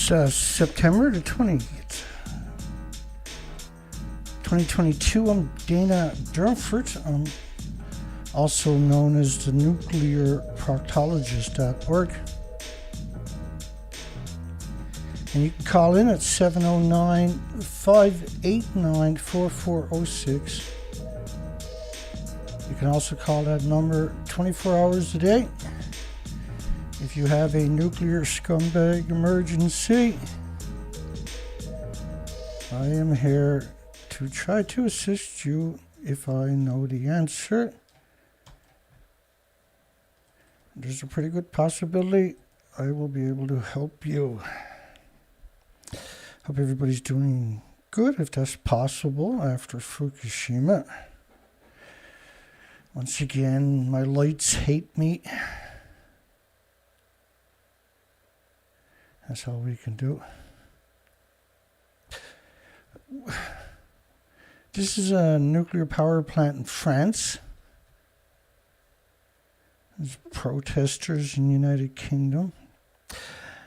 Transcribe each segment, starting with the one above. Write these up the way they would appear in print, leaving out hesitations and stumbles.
It's September the 20th, 2022. I'm Dana Durnford. I'm also known as the nuclear proctologist.org. And you can call in at 709-589-4406. You can also call that number 24 hours a day. If you have a nuclear scumbag emergency, I am here to try to assist you if I know the answer. There's a pretty good possibility I will be able to help you. Hope everybody's doing good, if that's possible, after Fukushima. Once again, my lights hate me. That's all we can do. This is a nuclear power plant in France. There's protesters in the United Kingdom.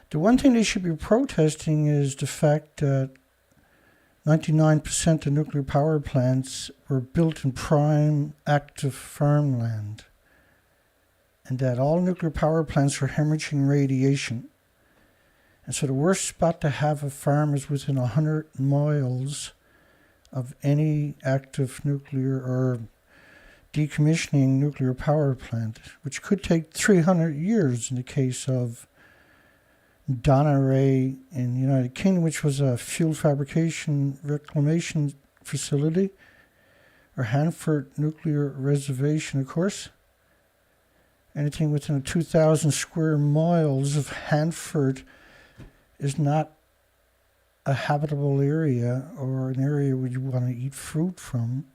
The one thing they should be protesting is the fact that 99% of nuclear power plants were built in prime active farmland, and that all nuclear power plants are hemorrhaging radiation. And so the worst spot to have a farm is within 100 miles of any active nuclear or decommissioning nuclear power plant, which could take 300 years in the case of Durnford in the United Kingdom, which was a fuel fabrication reclamation facility, or Hanford Nuclear Reservation, of course. Anything within 2,000 square miles of Hanford is not a habitable area or an area where you want to eat fruit from.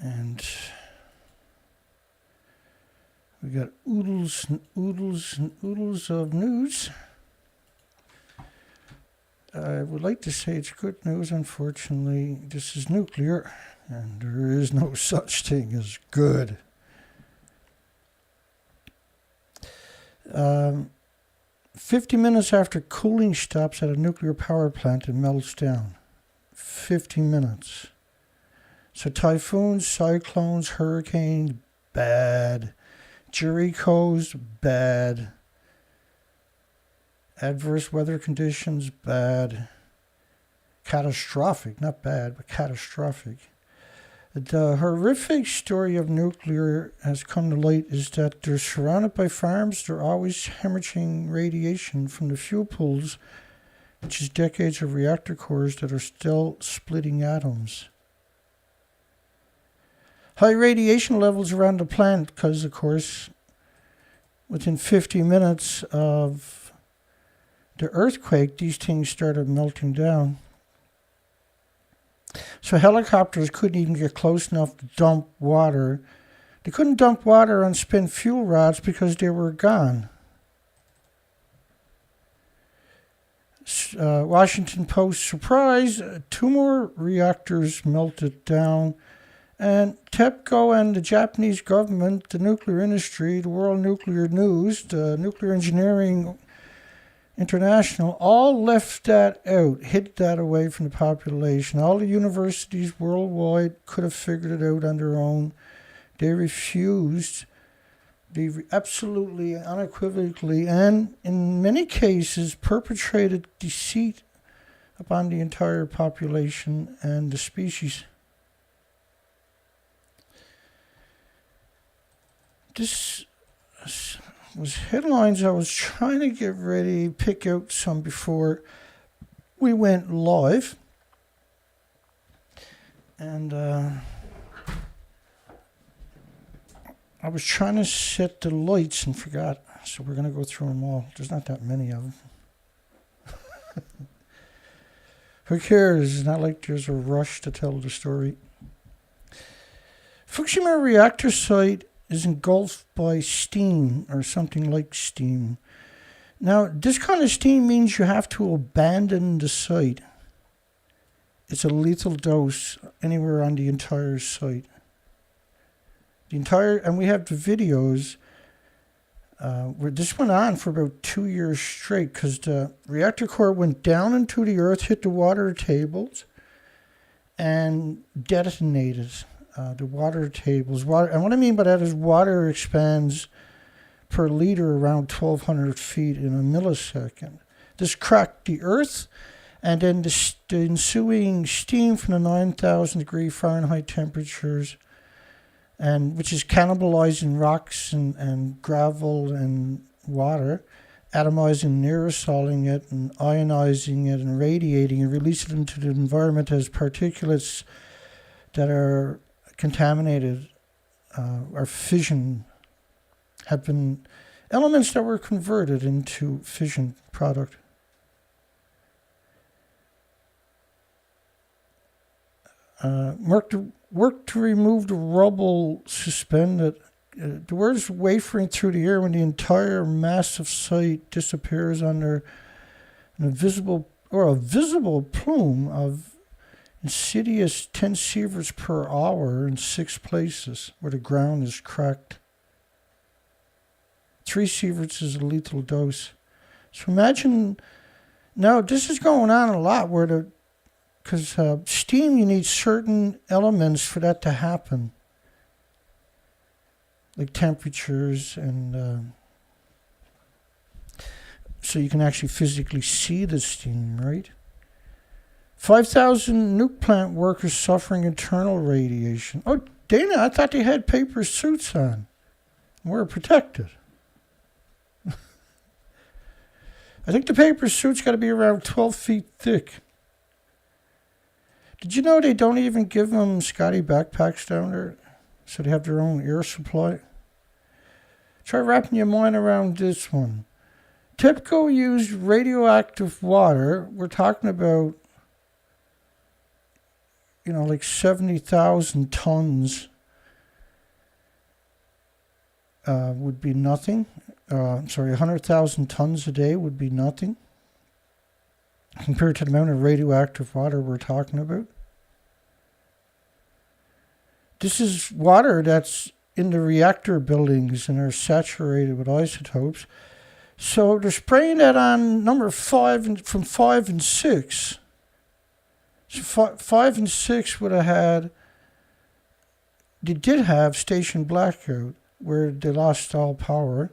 And we got oodles and oodles and oodles of news. I would like to say it's good news. Unfortunately, this is nuclear, and there is no such thing as good. 50 minutes after cooling stops at a nuclear power plant, it melts down. 50 minutes. So typhoons, cyclones, hurricanes, bad. Jerichos, bad. Adverse weather conditions, bad. Catastrophic, not bad, but catastrophic. The horrific story of nuclear has come to light is that they're surrounded by farms. They're always hemorrhaging radiation from the fuel pools, which is decades of reactor cores that are still splitting atoms. High radiation levels around the plant because, of course, within 50 minutes of the earthquake, these things started melting down. So helicopters couldn't even get close enough to dump water. They couldn't dump water on spent fuel rods because they were gone. Washington Post, surprise, 2 more reactors melted down. And TEPCO and the Japanese government, the nuclear industry, the World Nuclear News, the Nuclear Engineering International, all left that out, hid that away from the population. All the universities worldwide could have figured it out on their own. They refused. They absolutely, unequivocally, and in many cases perpetrated deceit upon the entire population and the species. This was headlines I was trying to get ready, pick out some before we went live. And I was trying to set the lights and forgot. So we're going to go through them all. There's not that many of them. Who cares? It's not like there's a rush to tell the story. Fukushima reactor site is engulfed by steam or something like steam. Now, this kind of steam means you have to abandon the site. It's a lethal dose anywhere on the entire site. and we have the videos where this went on for about 2 years straight because the reactor core went down into the earth, hit the water tables, and detonated the water tables. And what I mean by that is water expands per liter around 1,200 feet in a millisecond. This cracked the earth, and then the ensuing steam from the 9,000 degree Fahrenheit temperatures, and which is cannibalizing rocks and gravel and water, atomizing and aerosoling it and ionizing it and radiating and releasing it into the environment as particulates that are contaminated or fission, have been elements that were converted into fission product. Work to remove the rubble suspended. The words wafering through the air when the entire massive site disappears under a visible plume of insidious 10 sieverts per hour in 6 places where the ground is cracked. 3 sieverts is a lethal dose. So imagine, now this is going on a lot where because steam, you need certain elements for that to happen, like temperatures, and so you can actually physically see the steam, right? 5,000 nuke plant workers suffering internal radiation. Oh, Dana, I thought they had paper suits on. We're protected. I think the paper suit's got to be around 12 feet thick. Did you know they don't even give them Scotty backpacks down there? So they have their own air supply? Try wrapping your mind around this one. TEPCO used radioactive water. We're talking about, like 70,000 tons would be nothing. 100,000 tons a day would be nothing compared to the amount of radioactive water we're talking about. This is water that's in the reactor buildings and are saturated with isotopes. So they're spraying that on number 5 from 5 and 6. So 5 and 6 they did have station blackout where they lost all power.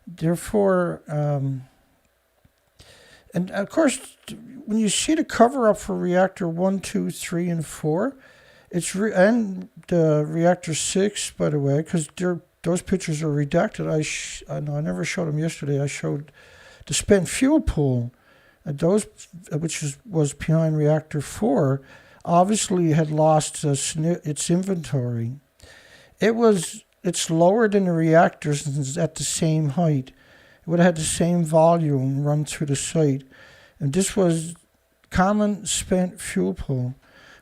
Therefore, and of course, when you see the cover up for reactor 1, 2, 3, and 4, and the reactor 6, by the way, because those pictures are redacted. I never showed them yesterday. I showed the spent fuel pool, which was behind reactor 4, obviously had lost its inventory. It's lower than the reactors and it's at the same height. It would have had the same volume run through the site. And this was common spent fuel pool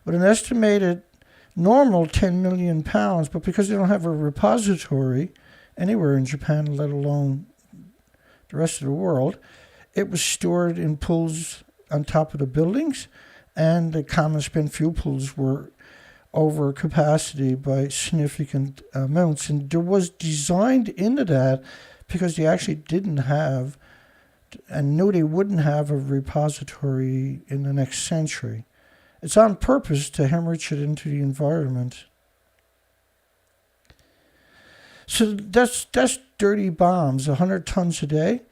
with an estimated normal 10 million pounds, but because they don't have a repository anywhere in Japan, let alone the rest of the world, it was stored in pools on top of the buildings, and the common spent fuel pools were over capacity by significant amounts. And there was designed into that because they actually didn't have and knew they wouldn't have a repository in the next century. It's on purpose to hemorrhage it into the environment. So that's dirty bombs, 100 tons a day.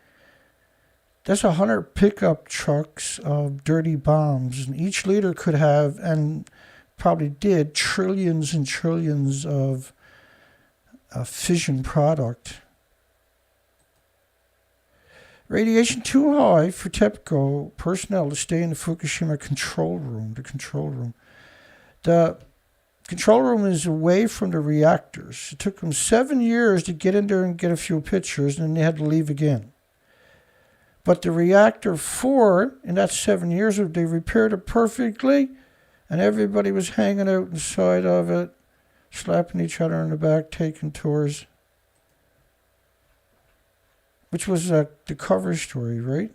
That's 100 pickup trucks of dirty bombs. And each leader could have, and probably did, trillions and trillions of fission product. Radiation too high for TEPCO personnel to stay in the Fukushima control room, the control room. The control room is away from the reactors. It took them 7 years to get in there and get a few pictures, and then they had to leave again. But the reactor 4, in that 7 years, they repaired it perfectly, and everybody was hanging out inside of it, slapping each other on the back, taking tours. Which was the cover story, right?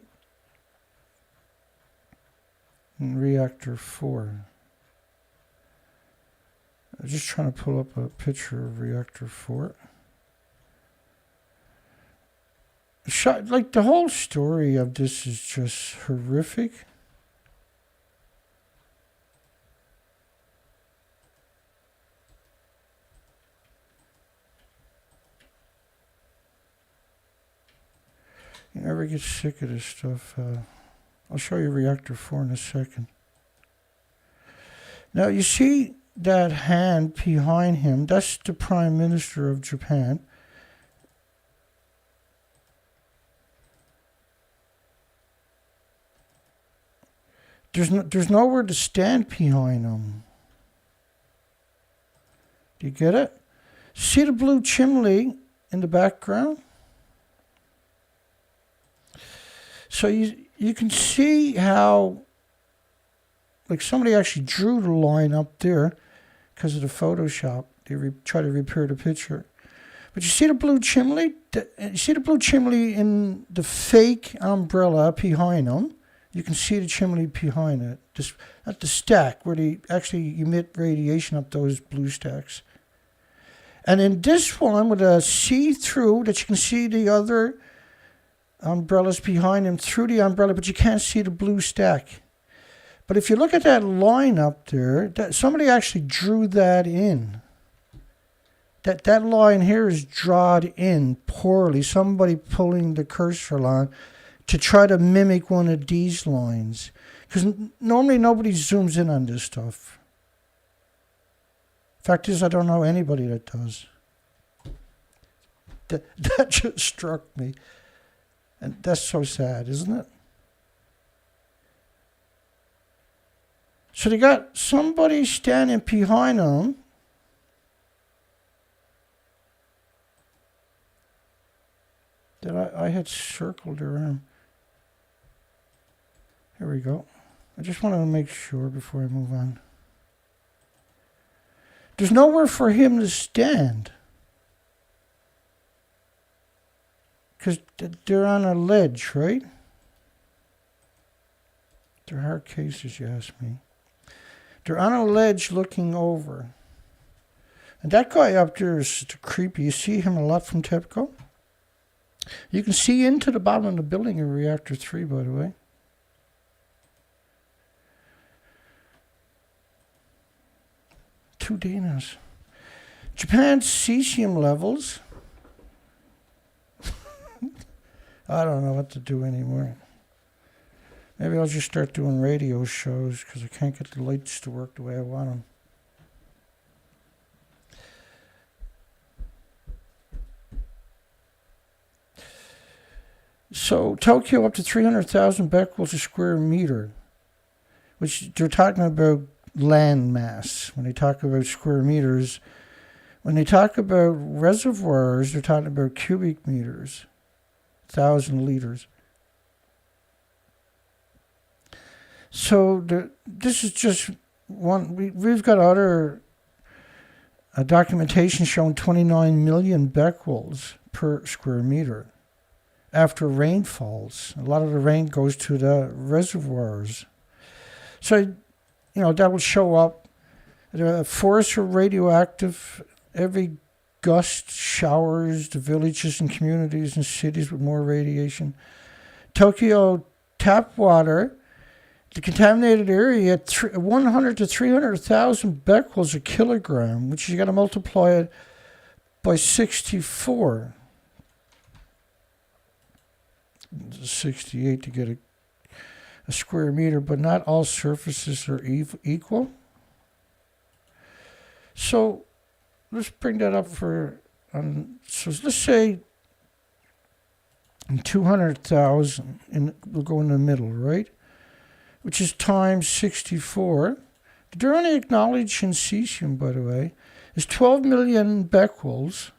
In reactor 4. I'm just trying to pull up a picture of reactor 4. Like, the whole story of this is just horrific. You never get sick of this stuff. I'll show you reactor 4 in a second. Now, you see that hand behind him? That's the Prime Minister of Japan. There's nowhere to stand behind him. Do you get it? See the blue chimney in the background? So you can see how, like, somebody actually drew the line up there because of the Photoshop. They try to repair the picture. But you see the blue chimney? You see the blue chimney in the fake umbrella behind them? You can see the chimney behind it. Just at the stack where they actually emit radiation up those blue stacks. And in this one with a see-through that you can see the other umbrellas behind him through the umbrella, but you can't see the blue stack. But if you look at that line up there, somebody actually drew that in. That line here is drawn in poorly. Somebody pulling the cursor line to try to mimic one of these lines. Because normally nobody zooms in on this stuff. Fact is, I don't know anybody that does. That just struck me. And that's so sad, isn't it? So they got somebody standing behind them. That I had circled their arm. Here we go. I just wanted to make sure before I move on. There's nowhere for him to stand. Because they're on a ledge, right? They're hard cases, you ask me. They're on a ledge looking over. And that guy up there is creepy. You see him a lot from TEPCO? You can see into the bottom of the building in Reactor 3, by the way. Two Danas. Japan's cesium levels. I don't know what to do anymore. Maybe I'll just start doing radio shows because I can't get the lights to work the way I want them. So Tokyo up to 300,000 becquerels a square meter, which they're talking about land mass. When they talk about square meters, when they talk about reservoirs, they're talking about cubic meters, 1,000 liters. So this is just one. We've got other documentation showing 29 million becquerels per square meter. After rain falls, a lot of the rain goes to the reservoirs. So, that will show up. The forests are radioactive. Every gust showers the villages and communities and cities with more radiation. Tokyo tap water, the contaminated area at 100 to 300,000 becquerels a kilogram, which you got to multiply it by 64. 68 to get a square meter, but not all surfaces are equal. So let's bring that up so let's say 200,000, we'll go in the middle, right? Which is times 64. They're only acknowledged in cesium, by the way, is 12 million becquerels.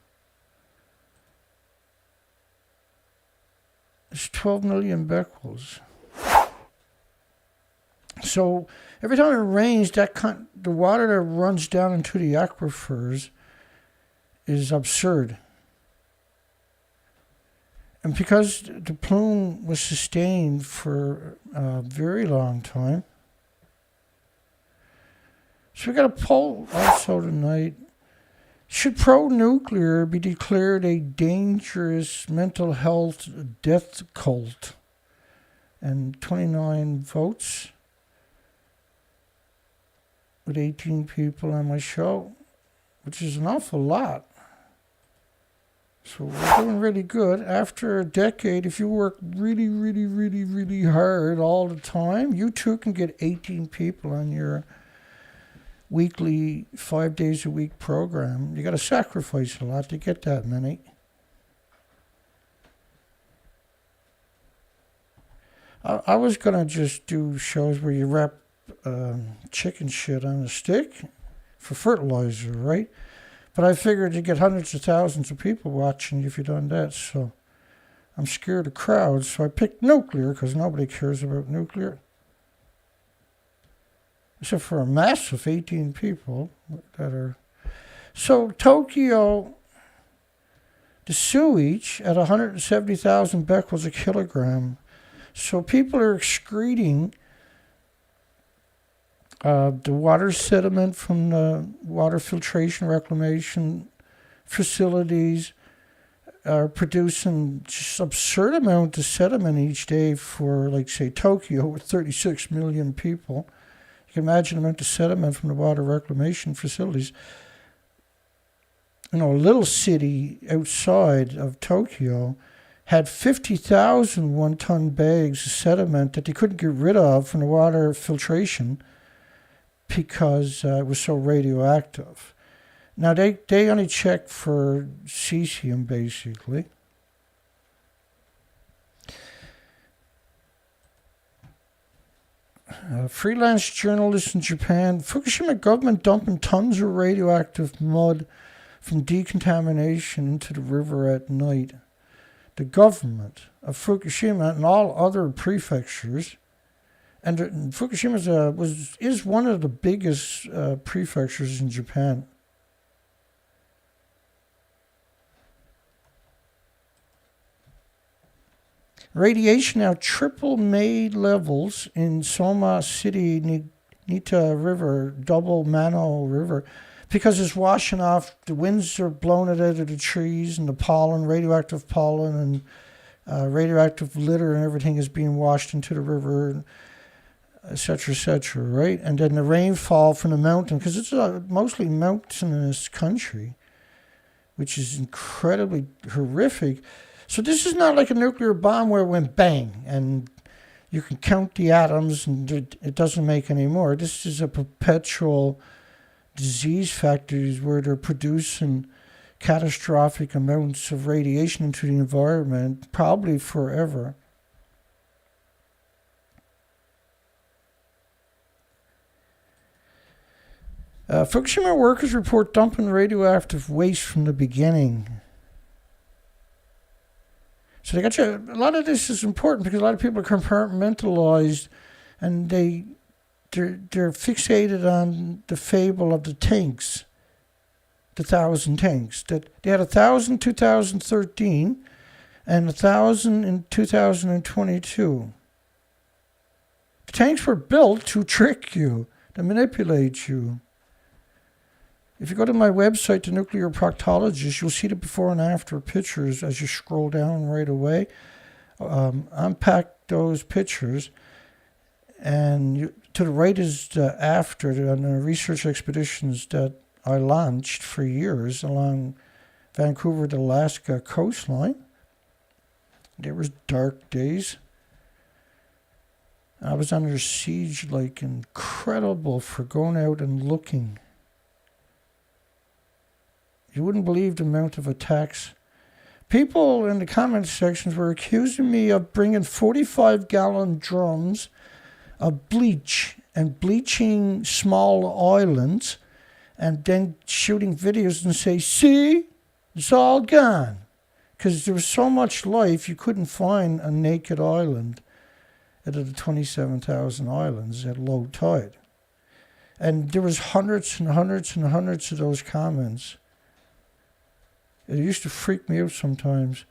It's 12 million becquerels. So every time it rains, the water that runs down into the aquifers is absurd. And because the plume was sustained for a very long time, So we got a poll also tonight. Should pro-nuclear be declared a dangerous mental health death cult? And 29 votes with 18 people on my show, which is an awful lot. So we're doing really good. After a decade, if you work really, really, really, really hard all the time, you too can get 18 people on your weekly, 5 days a week program. You got to sacrifice a lot to get that many. I was going to just do shows where you wrap chicken shit on a stick for fertilizer, right? But I figured you get hundreds of thousands of people watching if you done that, so I'm scared of crowds, so I picked nuclear because nobody cares about nuclear. Except for a massive 18 people that are... So Tokyo, the sewage at 170,000 becquerels a kilogram. So people are excreting the water sediment from the water filtration reclamation facilities, are producing just absurd amount of sediment each day for, like, say, Tokyo with 36 million people. You can imagine the amount of sediment from the water reclamation facilities. You know, a little city outside of Tokyo had 50,000 one-ton bags of sediment that they couldn't get rid of from the water filtration because it was so radioactive. Now, they only check for cesium, basically. Freelance journalist in Japan. Fukushima government dumping tons of radioactive mud from decontamination into the river at night. The government of Fukushima and all other prefectures, and Fukushima is one of the biggest prefectures in Japan. Radiation now triple May levels in Soma City, Nita River, Double Mano River, because it's washing off, the winds are blowing it out of the trees, and the pollen, radioactive pollen, and radioactive litter and everything is being washed into the river, etc., right? And then the rainfall from the mountain, because it's a mostly mountainous country, which is incredibly horrific. So this is not like a nuclear bomb where it went bang and you can count the atoms and it doesn't make any more. This is a perpetual disease factories where they're producing catastrophic amounts of radiation into the environment, probably forever. Fukushima workers report dumping radioactive waste from the beginning. So they got you. A lot of this is important because a lot of people are compartmentalized, and they're fixated on the fable of the tanks, the 1,000 tanks. That they had 1,000 in 2013, and 1,000 in 2022. The tanks were built to trick you, to manipulate you. If you go to my website, The Nuclear Proctologist, you'll see the before and after pictures as you scroll down right away. Unpack those pictures, and to the right is the after on the research expeditions that I launched for years along Vancouver to Alaska coastline. There was dark days. I was under siege, like incredible, for going out and looking. You wouldn't believe the amount of attacks. People in the comment sections were accusing me of bringing 45-gallon drums of bleach and bleaching small islands and then shooting videos and say, see, it's all gone. Because there was so much life, you couldn't find a naked island out of the 27,000 islands at low tide. And there was hundreds and hundreds and hundreds of those comments. It used to freak me out sometimes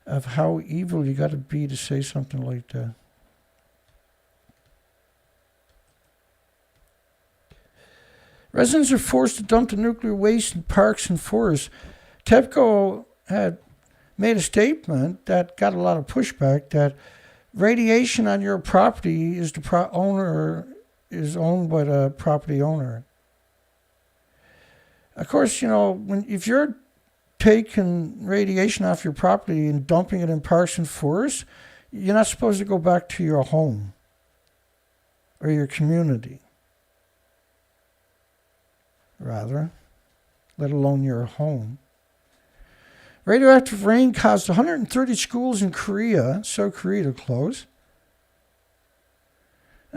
of how evil you got to be to say something like that. Residents are forced to dump the nuclear waste in parks and forests. TEPCO had made a statement that got a lot of pushback that radiation on your property is is owned by the property owner. Of course, if you're taking radiation off your property and dumping it in parks and forests, you're not supposed to go back to your home or your community, rather, let alone your home. Radioactive rain caused 130 schools in South Korea, to close.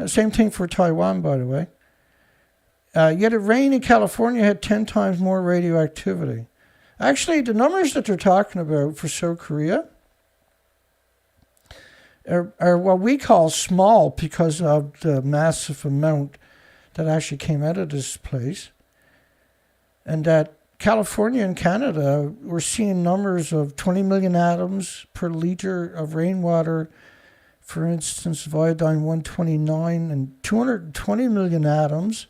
Same thing for Taiwan, by the way. Yet a rain in California had 10 times more radioactivity. Actually, the numbers that they're talking about for South Korea are what we call small because of the massive amount that actually came out of this place. And that California and Canada, we're seeing numbers of 20 million atoms per liter of rainwater, for instance, of iodine-129, and 220 million atoms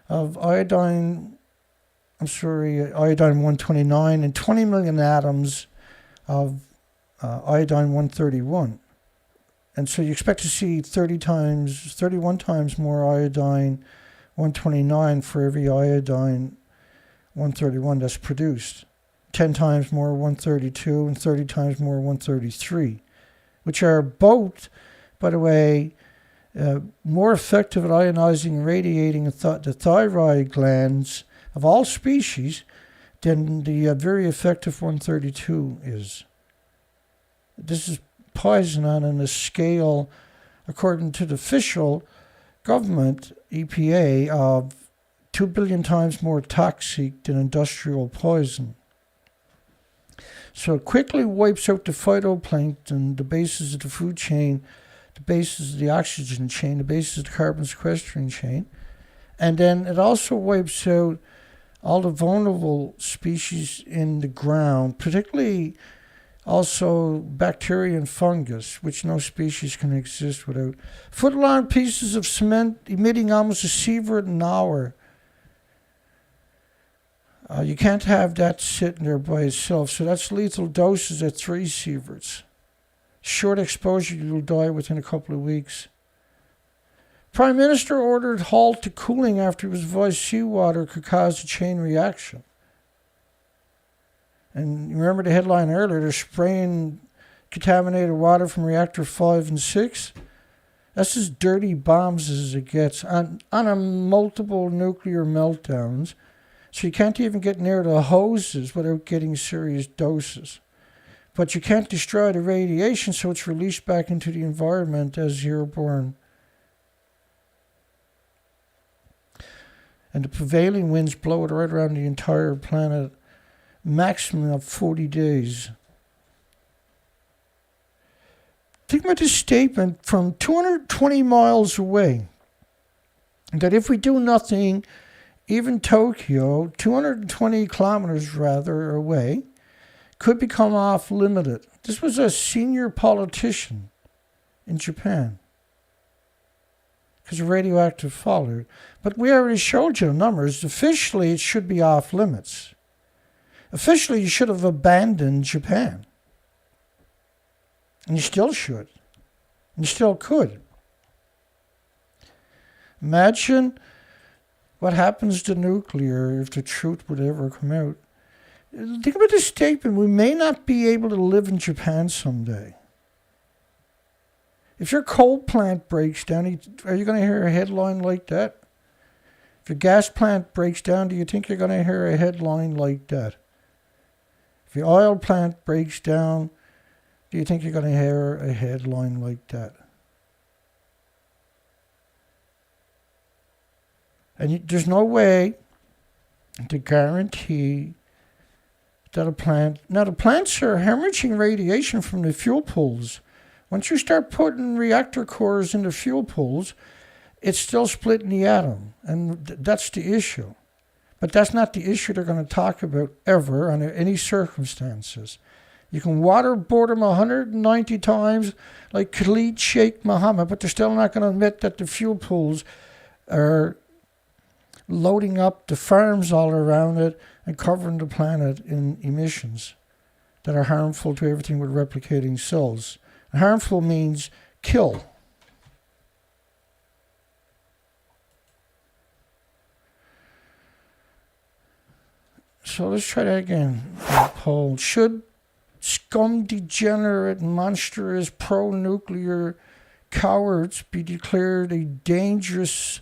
of iodine-129, and 20 million atoms of iodine-131. And so you expect to see 31 times more iodine-129 for every iodine-131 that's produced. 10 times more 132 and 30 times more 133, which are both, by the way, more effective at ionizing and radiating the thyroid glands of all species than the very effective 132 is. This is poison on a scale, according to the official government, EPA, of 2 billion times more toxic than industrial poison. So it quickly wipes out the phytoplankton, the basis of the food chain, the basis of the oxygen chain, the basis of the carbon sequestering chain. And then it also wipes out all the vulnerable species in the ground, particularly also bacteria and fungus, which no species can exist without. Foot-long pieces of cement emitting almost a sievert an hour. You can't have that sitting there by itself, so that's lethal doses at 3 sieverts. Short exposure, you'll die within a couple of weeks. Prime Minister ordered halt to cooling after it was advised seawater could cause a chain reaction. And you remember the headline earlier, they're spraying contaminated water from reactor 5 and 6. That's as dirty bombs as it gets on a multiple nuclear meltdowns. So you can't even get near the hoses without getting serious doses. But you can't destroy the radiation, so it's released back into the environment as airborne. And the prevailing winds blow it right around the entire planet, maximum of 40 days. Think about this statement from 220 miles away, that if we do nothing, even Tokyo, 220 kilometers rather away, could become off-limited. This was a senior politician in Japan, because of radioactive fallout. But we already showed you the numbers. Officially, it should be off-limits. Officially, you should have abandoned Japan. And you still should. And you still could. Imagine what happens to nuclear if the truth would ever come out. Think about this statement. We may not be able to live in Japan someday. If your coal plant breaks down, are you going to hear a headline like that? If your gas plant breaks down, do you think you're going to hear a headline like that? If your oil plant breaks down, do you think you're going to hear a headline like that? And there's no way to guarantee that a plant... Now, the plants are hemorrhaging radiation from the fuel pools. Once you start putting reactor cores into fuel pools, it's still splitting the atom. And that's the issue. But that's not the issue they're going to talk about ever under any circumstances. You can waterboard them 190 times like Khalid Sheikh Mohammed, but they're still not going to admit that the fuel pools are loading up the farms all around it and covering the planet in emissions that are harmful to everything with replicating cells. And harmful means kill. So let's try that again. Poll. Should scum degenerate monstrous pro-nuclear cowards be declared a dangerous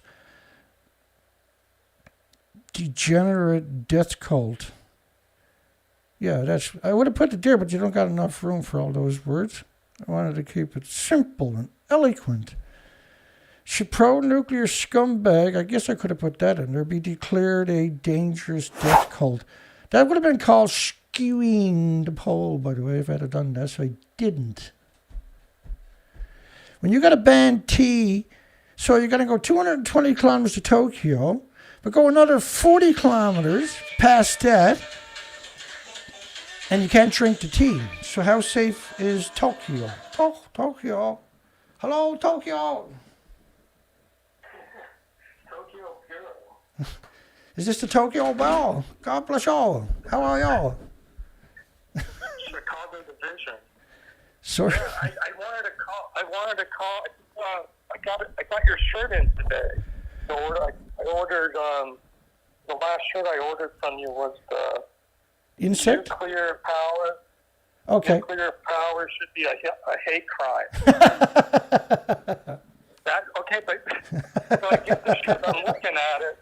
degenerate death cult? Yeah, I would have put it there, but you don't got enough room for all those words. I wanted to keep it simple and eloquent. Should pro-nuclear scumbag, I guess I could have put that in there, be declared a dangerous death cult? That would have been called skewing the poll, by the way, if I'd have done that, so I didn't. When you got a band T, so you're going to go 220 kilometers to Tokyo, but go another 40 kilometers past that, and you can't drink the tea. So how safe is Tokyo? Tokyo. Hello, Tokyo. Tokyo Bureau. Is this the Tokyo Bell? God bless y'all. How are y'all? Chicago Division. Sorry. Yeah, I wanted to call. I got your shirt in today. So I ordered. The last shirt I ordered from you was the Insect? nuclear power. Okay. Nuclear power should be a hate crime. But so I get the shirt. I'm looking at it.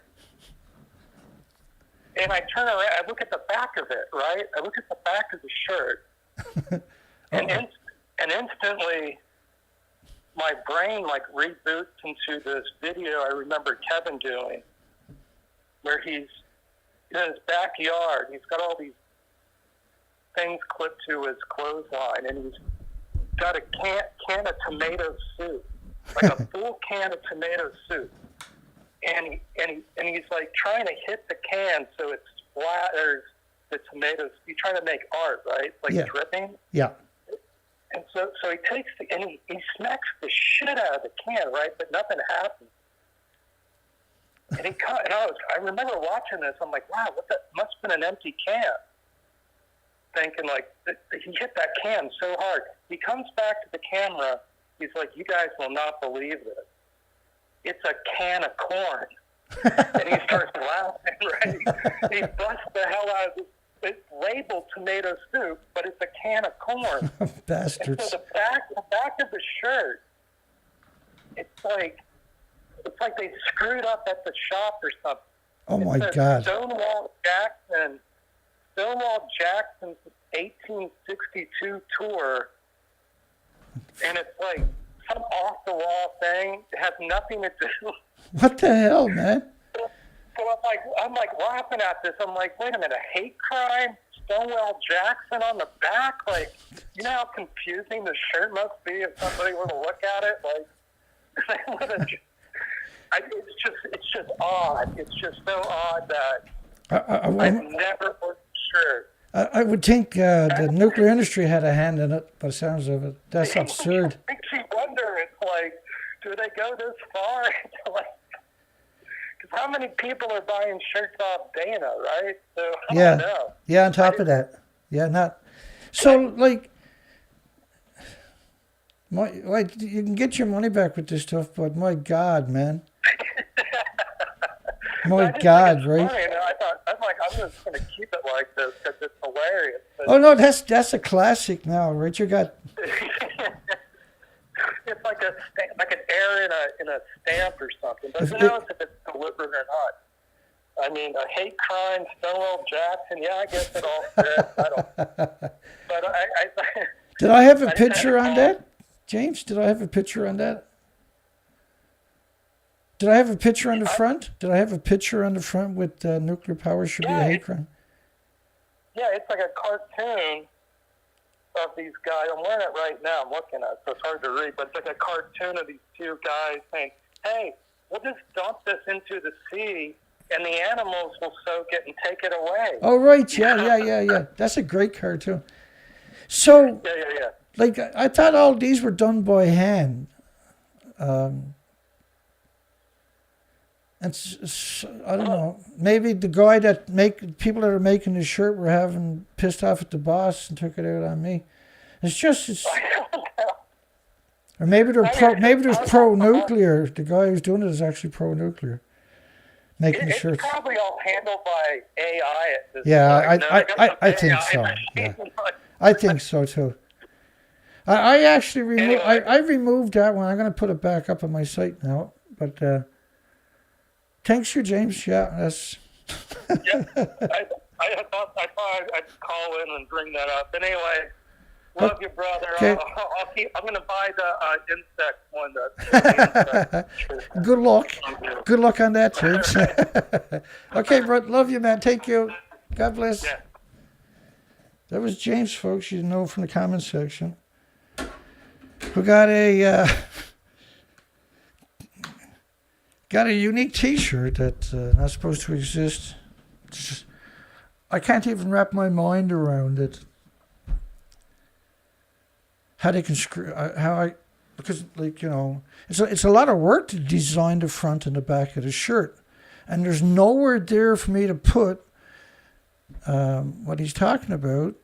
And I turn around, I look at the back of it, right? I look at the back of the shirt. And instantly, my brain reboots into this video I remember Kevin doing, where he's in his backyard. He's got all these things clipped to his clothesline, and he's got a can of tomato soup, like a full can of tomato soup. And he's trying to hit the can so it splatters the tomatoes. He's trying to make art, right? Dripping. Yeah. And so he takes he smacks the shit out of the can, right? But nothing happens. And I remember watching this. I'm like, wow, that must have been an empty can. Thinking he hit that can so hard. He comes back to the camera. He's like, you guys will not believe this. It's a can of corn. And he starts laughing, right? He busts the hell out of this. It's labeled tomato soup, but it's a can of corn. Bastards. And so the back of the shirt, it's like they screwed up at the shop or something. Oh my God. Stonewall Jackson's 1862 tour, and it's like some off-the-wall thing. It has nothing to do. What the hell, man? So I'm laughing at this. I'm like, wait a minute, a hate crime? Stonewall Jackson on the back? You know how confusing the shirt must be if somebody were to look at it? It's just odd. It's just so odd that I've never ordered a shirt. I would think the nuclear industry had a hand in it, by the sounds of it. That's absurd. It makes you wonder, it's do they go this far? Because how many people are buying shirts off Dana, right? So, I don't know. Yeah, on top of that. Yeah, not... So, you can get your money back with this stuff, but my God, man. My God, right? Funny. I'm just going to keep it like this because it's hilarious. Oh, no, that's a classic now, right? You got... It's like an error in a stamp or something. But who knows if it's deliberate or not? I mean, a hate crime, Stonewall Jackson. Yeah, I guess it all fits. I don't. But Did I have a picture on that, James? Did I have a picture on that? Did I have a picture on the front? Did I have a picture on the front with nuclear power should be a hate crime? Yeah, it's like a cartoon of these guys. I'm wearing it right now. I'm looking at it, so it's hard to read. But it's like a cartoon of these two guys saying, hey, we'll just dump this into the sea, and the animals will soak it and take it away. Oh, right. Yeah. That's a great cartoon. So, Yeah. I thought all these were done by hand. I don't know. Maybe the guy people that are making the shirt were pissed off at the boss and took it out on me. Or maybe they're pro-nuclear. The guy who's doing it is actually pro-nuclear. Making the shirts. It's probably all handled by AI at this point. I think so. Yeah. I think so too. I actually removed that one. I'm going to put it back up on my site now. But thanks, you, James. Yeah, that's. Yeah, I thought I'd call in and bring that up. But anyway. Love you, brother. Okay. I'm going to buy the insect one. Good luck. Good luck on that, James. Okay, bro. Love you, man. Thank you. God bless. Yeah. That was James, folks. You know from the comment section. Who got a unique T-shirt that's not supposed to exist. I can't even wrap my mind around it. How they can because it's a lot of work to design the front and the back of the shirt, and there's nowhere there for me to put what he's talking about.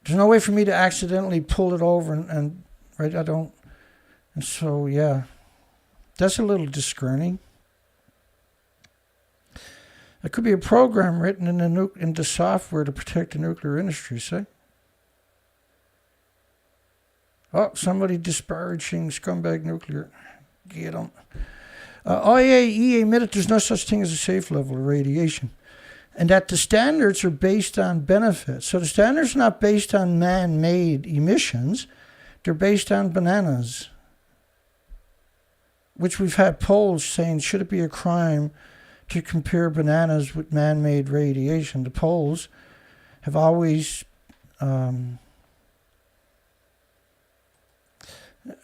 There's no way for me to accidentally pull it over and right. I don't, and so yeah, that's a little discerning. It could be a program written in the software to protect the nuclear industry. Say. Oh, somebody disparaging Scumbag Nuclear. Get them. IAEA admitted there's no such thing as a safe level of radiation, and that the standards are based on benefits. So the standards are not based on man-made emissions. They're based on bananas, which we've had polls saying, should it be a crime to compare bananas with man-made radiation? The polls have always...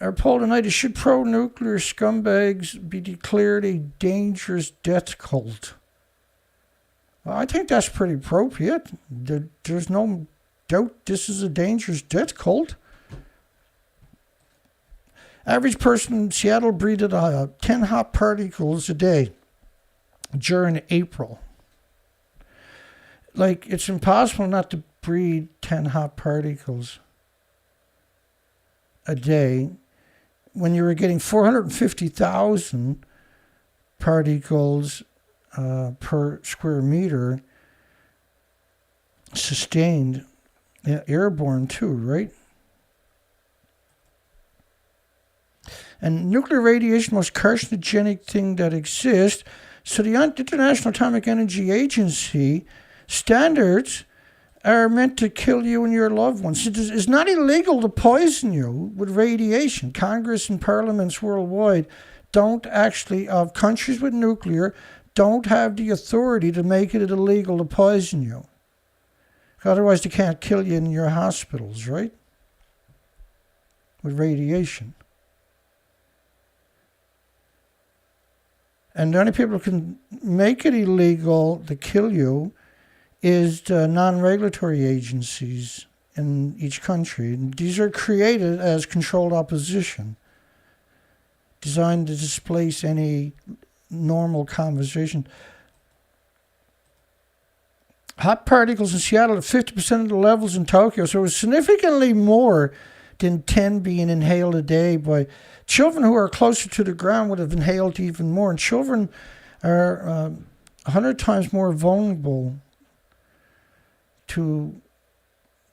Our poll tonight is, should pro-nuclear scumbags be declared a dangerous death cult? Well, I think that's pretty appropriate. There's no doubt this is a dangerous death cult. Average person in Seattle breathed 10 hot particles a day during April. Like, it's impossible not to breathe 10 hot particles a day when you were getting 450,000 particles per square meter sustained, airborne too, right? And nuclear radiation, most carcinogenic thing that exists. So the International Atomic Energy Agency standards are meant to kill you and your loved ones. It's not illegal to poison you with radiation. Congress and parliaments worldwide don't actually, of countries with nuclear, don't have the authority to make it illegal to poison you. Otherwise, they can't kill you in your hospitals, right? With radiation. And the only people who can make it illegal to kill you is the non-regulatory agencies in each country. And these are created as controlled opposition, designed to displace any normal conversation. Hot particles in Seattle at 50% of the levels in Tokyo, so it's significantly more than 10 being inhaled a day by children who are closer to the ground would have inhaled even more. And children are 100 times more vulnerable to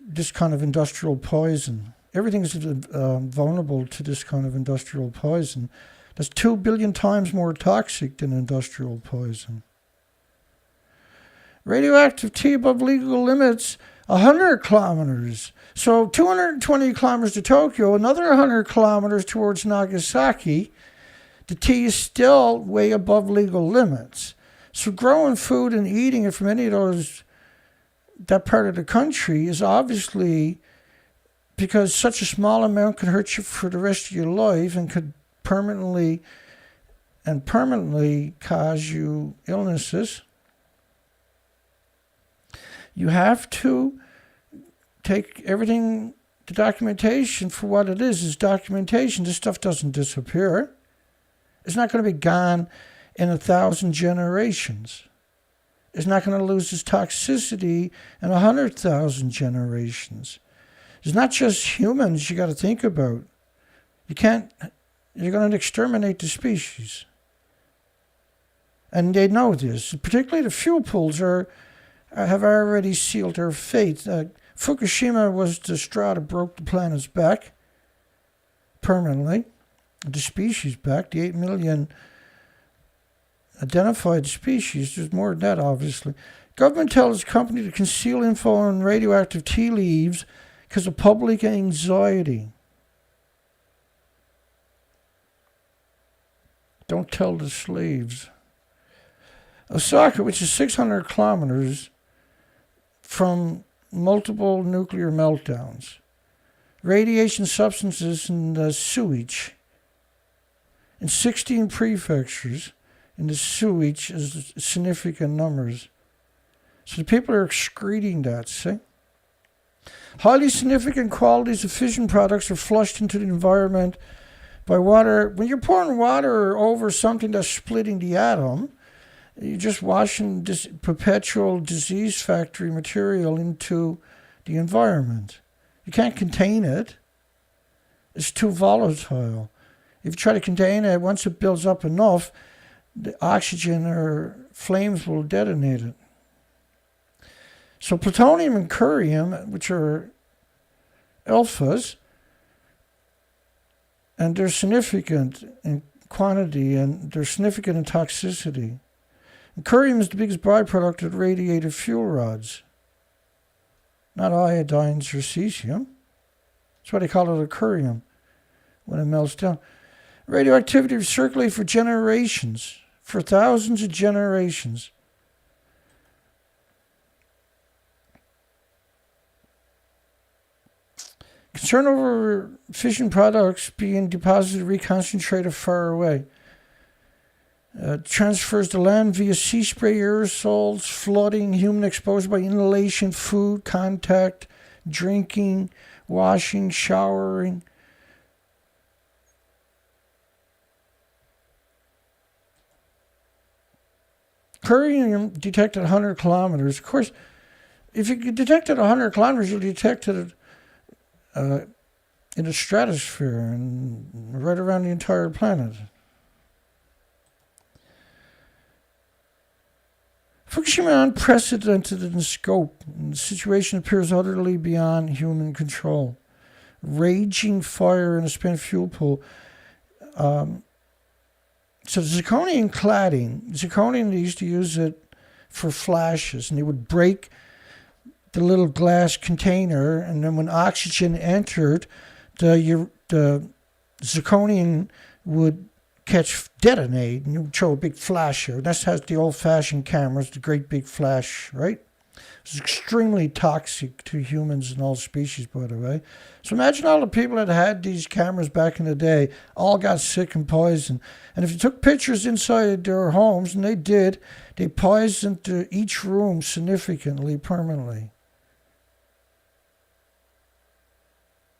this kind of industrial poison. Everything is vulnerable to this kind of industrial poison. That's 2 billion times more toxic than industrial poison. Radioactive T above legal limits, 100 kilometers. So 220 kilometers to Tokyo, another 100 kilometers towards Nagasaki. The T is still way above legal limits. So growing food and eating it from any of that part of the country is obviously, because such a small amount can hurt you for the rest of your life and could permanently cause you illnesses. You have to take everything, the documentation for what it is documentation. This stuff doesn't disappear. It's not going to be gone in 1,000 generations. It's not going to lose its toxicity in 100,000 generations. It's not just humans you got to think about. You're going to exterminate the species. And they know this. Particularly the fuel pools have already sealed their fate. Fukushima was the straw that broke the planet's back permanently. The species back, the 8 million identified species. There's more than that, obviously. Government tells company to conceal info on radioactive tea leaves because of public anxiety. Don't tell the slaves. Osaka, which is 600 kilometers from multiple nuclear meltdowns. Radiation substances in the sewage. In 16 prefectures, in the sewage is significant numbers. So the people are excreting that, see? Highly significant qualities of fission products are flushed into the environment by water. When you're pouring water over something that's splitting the atom, you're just washing this perpetual disease factory material into the environment. You can't contain it. It's too volatile. If you try to contain it, once it builds up enough, the oxygen or flames will detonate it. So plutonium and curium, which are alphas, and they're significant in quantity and they're significant in toxicity. And curium is the biggest byproduct of radiated fuel rods, not iodines or cesium. That's why they call it a curium when it melts down. Radioactivity will circulate for generations, for thousands of generations. Concern over fission products being deposited, reconcentrated far away. Transfers to land via sea spray, aerosols, flooding, human exposure by inhalation, food, contact, drinking, washing, showering. Curium detected 100 kilometers. Of course, if you detect it 100 kilometers, you'll detect it in the stratosphere and right around the entire planet. Fukushima unprecedented in scope. And the situation appears utterly beyond human control. Raging fire in a spent fuel pool. So zirconium cladding, zirconium, they used to use it for flashes, and they would break the little glass container, and then when oxygen entered, the zirconium would detonate, and you would show a big flasher. That's how the old-fashioned cameras, the great big flash, right? It's extremely toxic to humans and all species, by the way. So imagine all the people that had these cameras back in the day, all got sick and poisoned. And if you took pictures inside their homes, and they did, they poisoned each room significantly, permanently.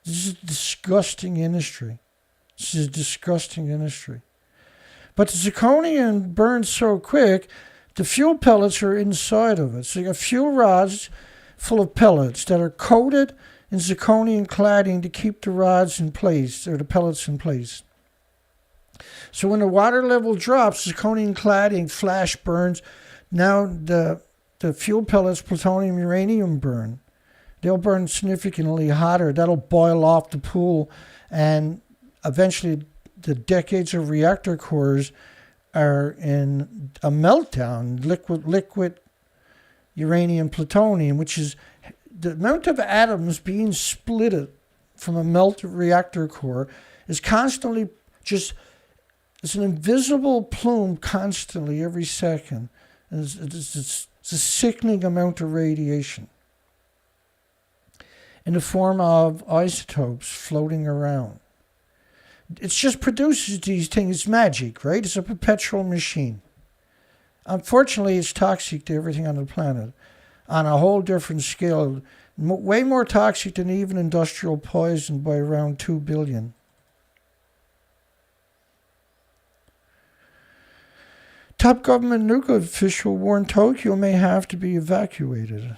This is a disgusting industry. This is a disgusting industry. But the zirconium burns so quick, the fuel pellets are inside of it. So you got fuel rods full of pellets that are coated in zirconium cladding to keep the rods in place, or the pellets in place. So when the water level drops, zirconium cladding flash burns. Now the fuel pellets, plutonium, uranium burn. They'll burn significantly hotter. That'll boil off the pool, and eventually the decades of reactor cores are in a meltdown, liquid uranium plutonium, which is the amount of atoms being split from a melted reactor core is constantly it's an invisible plume constantly every second. And it's a sickening amount of radiation in the form of isotopes floating around. It just produces these things. It's magic, right? It's a perpetual machine. Unfortunately, it's toxic to everything on the planet on a whole different scale. Way more toxic than even industrial poison by around 2 billion. Top government nuclear official warned Tokyo may have to be evacuated.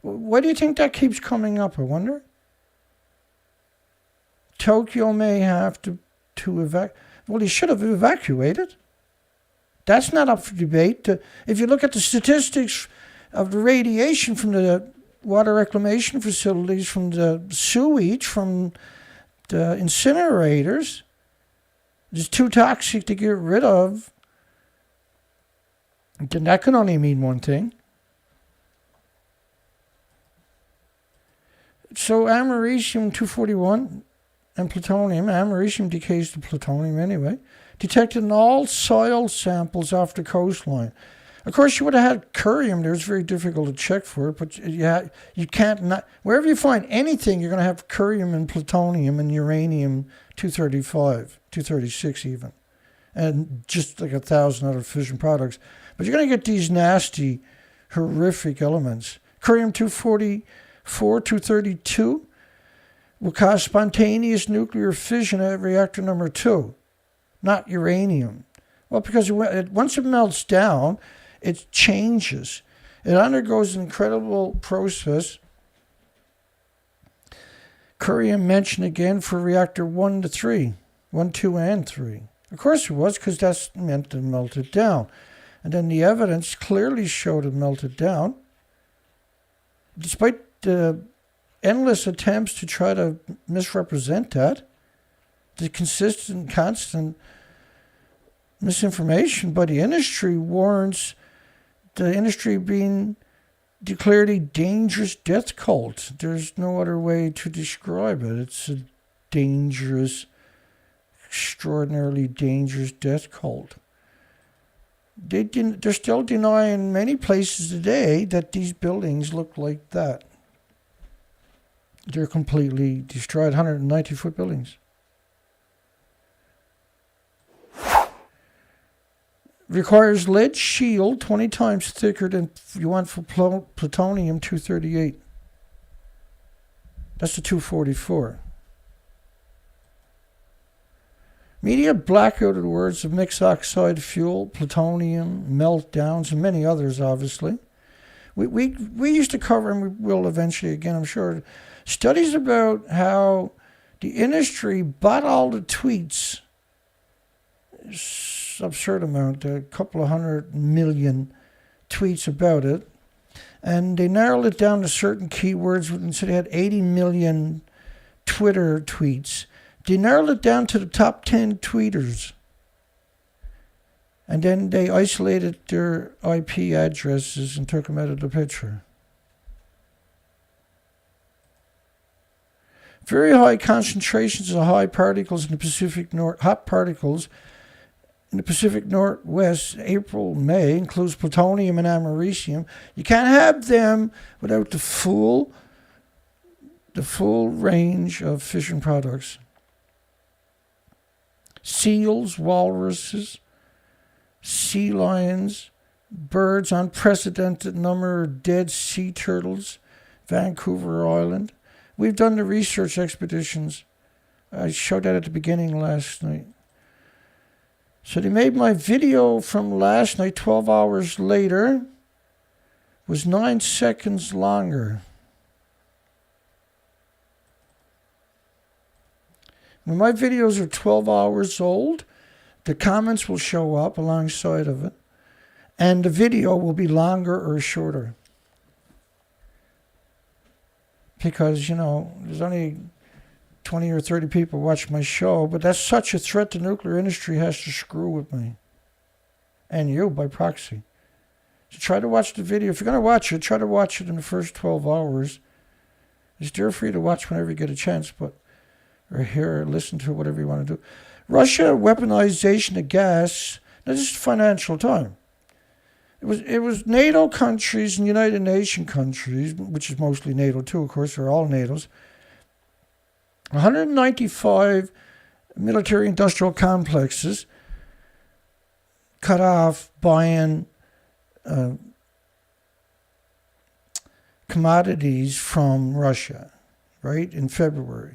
Why do you think that keeps coming up, I wonder? Tokyo may have to evacuate. Well, he should have evacuated. That's not up for debate. If you look at the statistics of the radiation from the water reclamation facilities, from the sewage, from the incinerators, it's too toxic to get rid of. Then that can only mean one thing. So americium-241 and plutonium, americium decays to plutonium anyway, detected in all soil samples off the coastline. Of course, you would have had curium there. It's very difficult to check for it, but you can't not. Wherever you find anything, you're going to have curium and plutonium and uranium-235, 236 even, and just like 1,000 other fission products. But you're going to get these nasty, horrific elements. Curium-244, 232 will cause spontaneous nuclear fission at reactor number 2, not uranium. Well, because once it melts down, it changes. It undergoes an incredible process. Curium mentioned again for reactor 1 to 3, 1, 2, and 3. Of course it was, because that's meant to melt it down. And then the evidence clearly showed it melted down. Despite the endless attempts to try to misrepresent that, the consistent, constant misinformation by the industry warrants the industry being declared a dangerous death cult. There's no other way to describe it. It's a dangerous, extraordinarily dangerous death cult. They're still denying many places today that these buildings look like that. They're completely destroyed, 190-foot buildings. Requires lead shield 20 times thicker than you want for plutonium-238. That's the 244. Media blackouted words of mixed oxide fuel, plutonium, meltdowns, and many others, obviously. We used to cover, and we will eventually again, I'm sure, studies about how the industry bought all the tweets. Absurd amount, a couple of 100 million tweets about it, and they narrowed it down to certain keywords. And so they had 80 million Twitter tweets. They narrowed it down to the top 10 tweeters, and then they isolated their IP addresses and took them out of the picture. Very high concentrations of high particles in the Pacific hot particles in the Pacific Northwest, April, May, includes plutonium and americium. You can't have them without the full range of fission products. Seals, walruses, sea lions, birds, unprecedented number of dead sea turtles, Vancouver Island. We've done the research expeditions. I showed that at the beginning last night. So they made my video from last night, 12 hours later, was 9 seconds longer. When my videos are 12 hours old, the comments will show up alongside of it, and the video will be longer or shorter. Because, there's only 20 or 30 people watch my show, but that's such a threat the nuclear industry has to screw with me. And you, by proxy. So try to watch the video. If you're going to watch it, try to watch it in the first 12 hours. It's there for you to watch whenever you get a chance, or hear or listen to, whatever you want to do. Russia weaponization of gas. Now, this is financial time. It was NATO countries and United Nations countries, which is mostly NATO too, of course, they're all NATOs. 195 military-industrial complexes cut off buying commodities from Russia, right, in February.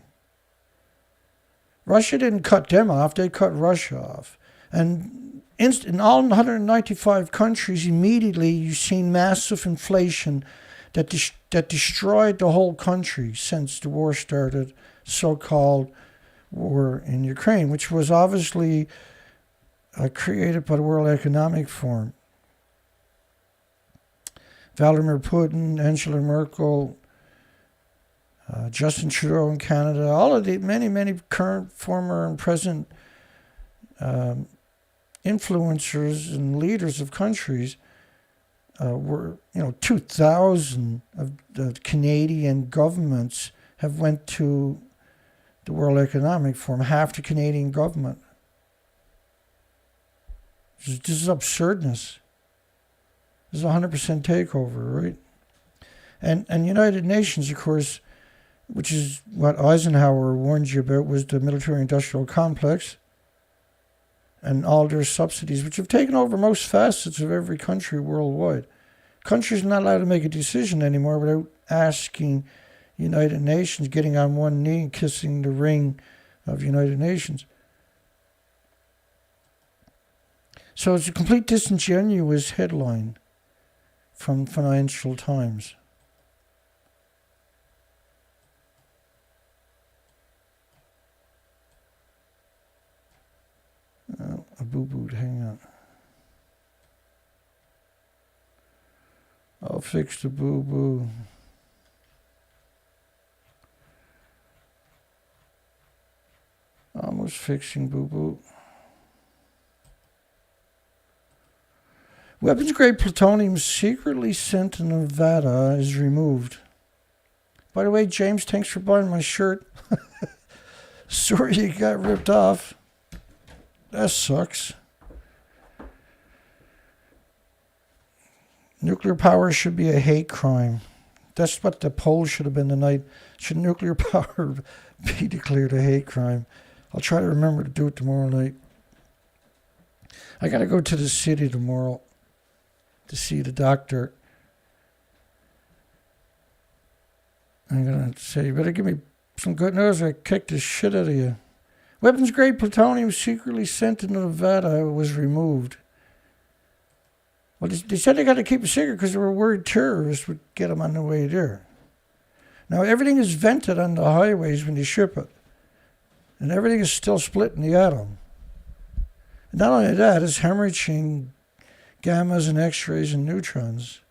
Russia didn't cut them off, they cut Russia off. And in all 195 countries, immediately you've seen massive inflation that destroyed the whole country since the war started, so-called war in Ukraine, which was obviously created by the World Economic Forum. Vladimir Putin, Angela Merkel, Justin Trudeau in Canada, all of the many current, former, and present influencers and leaders of countries were, 2,000 of the Canadian governments have went to the World Economic Forum, half the Canadian government. This is absurdness. This is 100% takeover, right? And United Nations, of course, which is what Eisenhower warned you about, was the military-industrial complex and all their subsidies, which have taken over most facets of every country worldwide. Countries are not allowed to make a decision anymore without asking United Nations, getting on one knee and kissing the ring of United Nations. So it's a complete disingenuous headline from Financial Times. A boo-boo, hang on. I'll fix the boo-boo. Almost fixing boo-boo. Weapons-grade plutonium secretly sent to Nevada is removed. By the way, James, thanks for buying my shirt. Sorry you got ripped off. That sucks. Nuclear power should be a hate crime. That's what the poll should have been tonight. Should nuclear power be declared a hate crime? I'll try to remember to do it tomorrow night. I got to go to the city tomorrow to see the doctor. I'm going to say, you better give me some good news or I kick the shit out of you. Weapons-grade plutonium secretly sent to Nevada was removed. Well, they said they got to keep it secret because they were worried terrorists would get them on the way there. Now, everything is vented on the highways when you ship it. And everything is still split in the atom. And not only that, it's hemorrhaging gammas and X-rays and neutrons.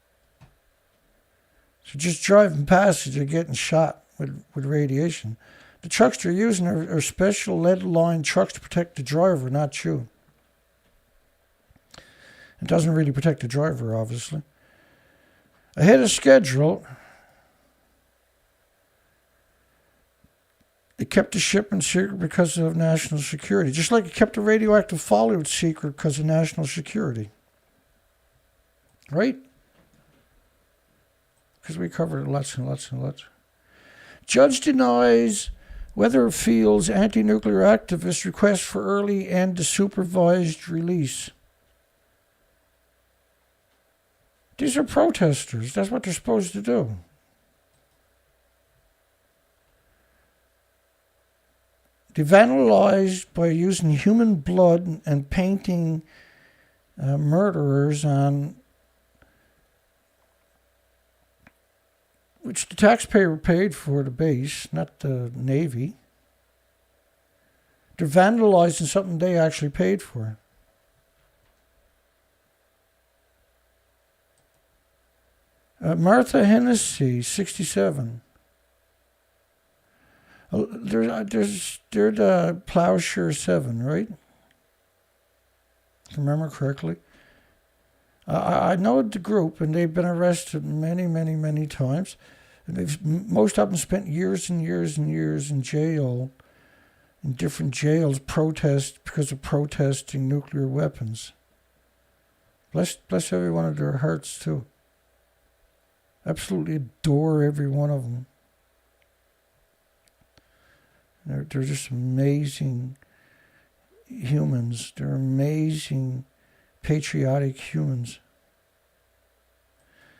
So just driving past it, you're getting shot with radiation. The trucks they're using are special lead-lined trucks to protect the driver, not you. It doesn't really protect the driver, obviously. Ahead of schedule, they kept the shipment secret because of national security, just like it kept the radioactive fallout secret because of national security. Right? Because we covered lots and lots and lots. Judge denies Weathersfield's anti-nuclear activist request for early and supervised release. These are protesters. That's what they're supposed to do. They vandalized by using human blood and painting murderers on, which the taxpayer paid for the base, not the Navy. They're vandalizing something they actually paid for. Martha Hennessy, 67. They're the Plowshare 7, right? If I remember correctly. I know the group, and they've been arrested many times. And most of them spent years and years and years in jail, in different jails, because of protesting nuclear weapons. Bless every one of their hearts, too. Absolutely adore every one of them. They're just amazing humans. They're amazing, patriotic humans.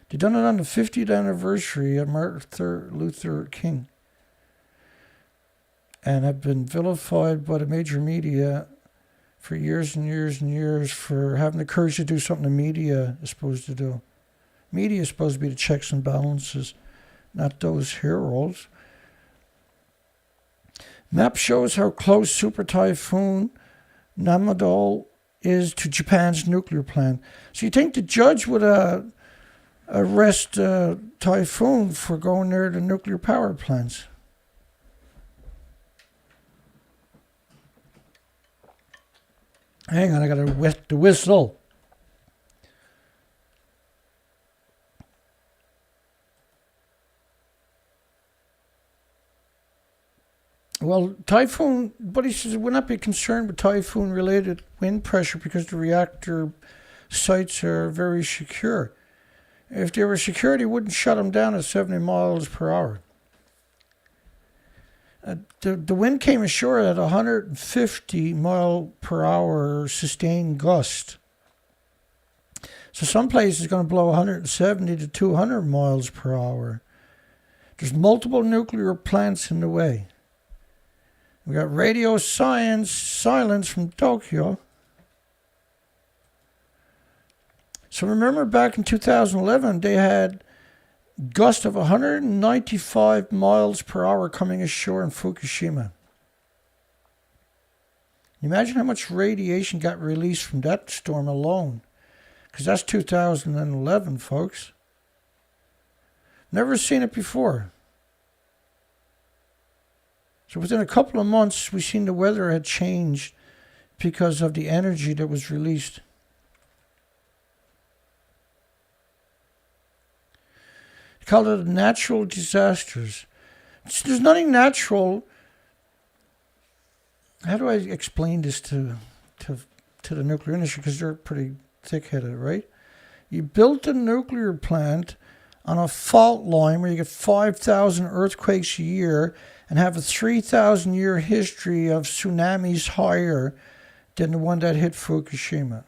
They done it on the 50th anniversary of Martin Luther King, and have been vilified by the major media for years and years and years for having the courage to do something the media is supposed to do. Media is supposed to be the checks and balances, not those heroes. Map shows how close Super Typhoon Namadol is to Japan's nuclear plant. So you think the judge would arrest Typhoon for going near the nuclear power plants? Hang on, I gotta wet the whistle. Well, typhoon, but he says we'll not be concerned with typhoon-related wind pressure because the reactor sites are very secure. If they were secure, they wouldn't shut them down at 70 miles per hour. The wind came ashore at 150 mile per hour sustained gust. So some places it's going to blow 170 to 200 miles per hour. There's multiple nuclear plants in the way. We got radio silence from Tokyo. So remember back in 2011, they had gust of 195 miles per hour coming ashore in Fukushima. Imagine how much radiation got released from that storm alone. Because that's 2011, folks. Never seen it before. So within a couple of months, we seen the weather had changed because of the energy that was released. They call it natural disasters. There's nothing natural. How do I explain this to the nuclear industry? Because they're pretty thick-headed, right? You built a nuclear plant on a fault line where you get 5,000 earthquakes a year and have a 3,000-year history of tsunamis higher than the one that hit Fukushima.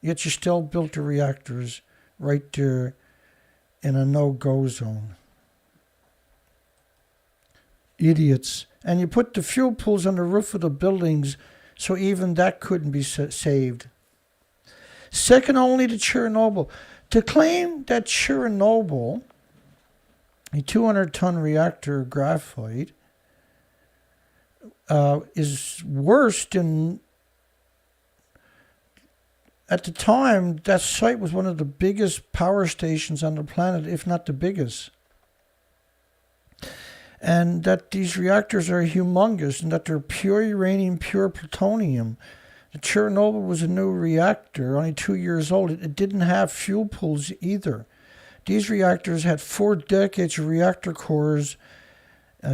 Yet you still built the reactors right there in a no-go zone. Idiots. And you put the fuel pools on the roof of the buildings so even that couldn't be saved. Second only to Chernobyl. To claim that Chernobyl, a 200-ton reactor graphite, is worse than... At the time, that site was one of the biggest power stations on the planet, if not the biggest. And that these reactors are humongous and that they're pure uranium, pure plutonium. The Chernobyl was a new reactor, only 2 years old. It didn't have fuel pools either. These reactors had 4 decades of reactor cores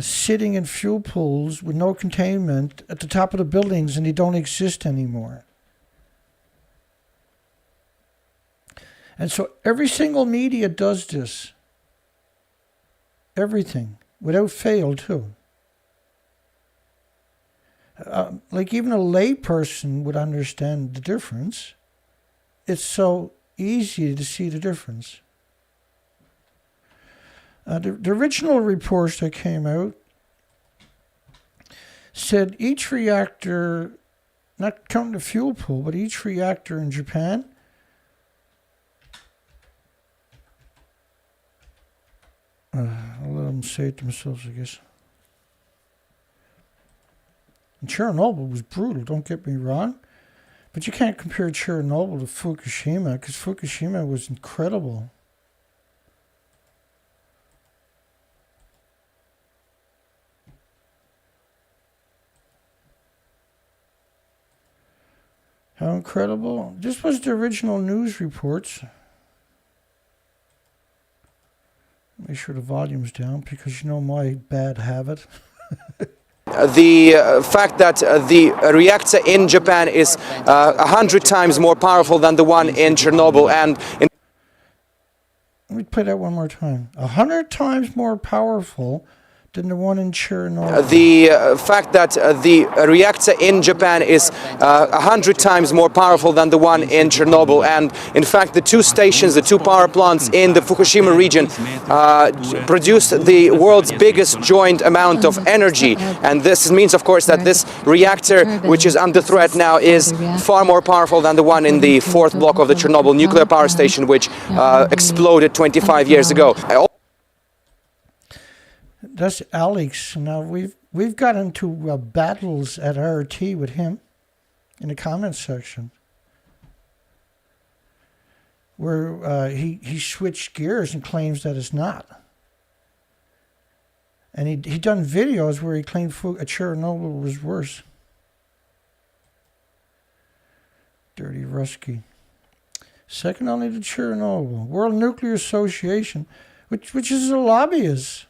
sitting in fuel pools with no containment at the top of the buildings, and they don't exist anymore. And so every single media does this. Everything. Without fail, too. Like even a layperson would understand the difference. It's so easy to see the difference. The original reports that came out said each reactor, not counting the fuel pool, but each reactor in Japan I'll let them say it themselves, I guess. And Chernobyl was brutal, don't get me wrong. But you can't compare Chernobyl to Fukushima, because Fukushima was incredible. How incredible. This was the original news reports. Make sure the volume's down because you know my bad habit. The fact that the reactor in Japan is 100 times more powerful than the one in Chernobyl, and let me play that one more time. 100 times more powerful than the one in Chernobyl. The fact that the reactor in Japan is 100 times more powerful than the one in Chernobyl, and in fact the two stations, the two power plants in the Fukushima region produced the world's biggest joint amount of energy, and this means of course that this reactor, which is under threat now, is far more powerful than the one in the fourth block of the Chernobyl nuclear power station, which exploded 25 years ago. That's Alex. Now we've got into battles at RT with him in the comments section, where he switched gears and claims that it's not. And he done videos where he claimed Chernobyl was worse. Dirty Rusky. Second only to Chernobyl. World Nuclear Association, which is a lobbyist.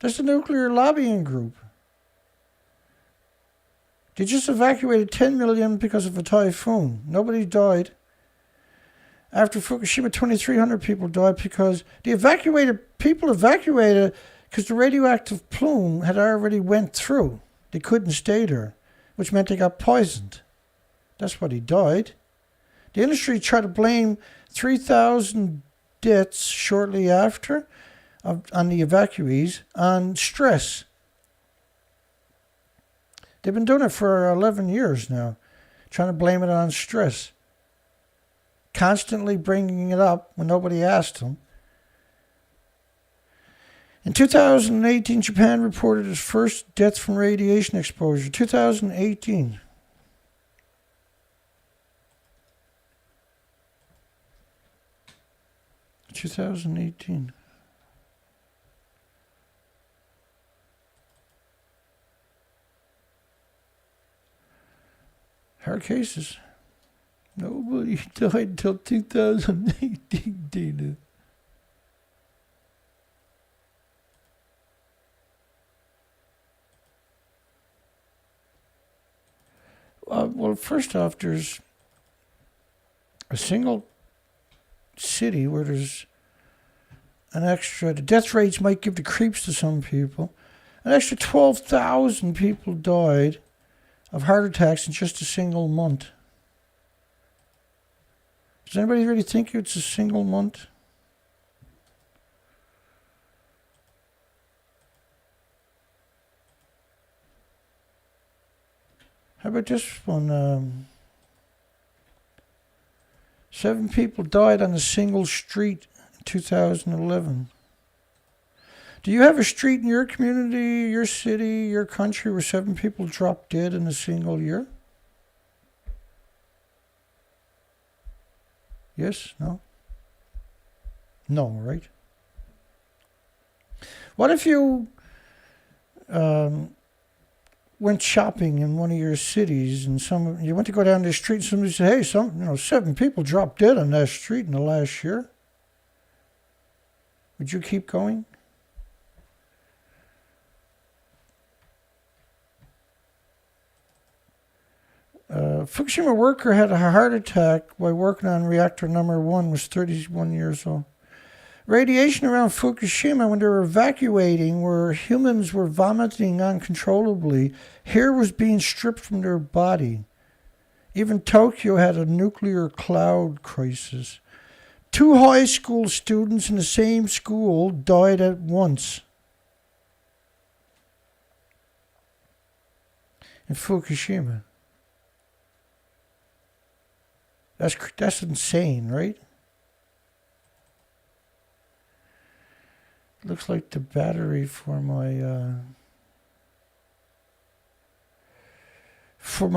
That's the nuclear lobbying group. They just evacuated 10 million because of a typhoon. Nobody died. After Fukushima, 2,300 people died because people evacuated because the radioactive plume had already went through. They couldn't stay there, which meant they got poisoned. That's why they died. The industry tried to blame 3,000 deaths shortly after on the evacuees on stress. They've been doing it for 11 years now, trying to blame it on stress. Constantly bringing it up when nobody asked them. In 2018, Japan reported its first death from radiation exposure. 2018. Hard cases. Nobody died until 2018 data. Well, first off, there's a single city where there's an extra, the death rates might give the creeps to some people. An extra 12,000 people died of heart attacks in just a single month. Does anybody really think it's a single month? How about this one? 7 people died on a single street in 2011. Do you have a street in your community, your city, your country where 7 people dropped dead in a single year? Yes? No? No, right? What if you went shopping in one of your cities and you went to go down the street and somebody said, hey, 7 people dropped dead on that street in the last year? Would you keep going? Fukushima worker had a heart attack while working on reactor number 1, was 31 years old. Radiation around Fukushima when they were evacuating, where humans were vomiting uncontrollably, hair was being stripped from their body. Even Tokyo had a nuclear cloud crisis. 2 high school students in the same school died at once in Fukushima. That's insane, right? Looks like the battery for my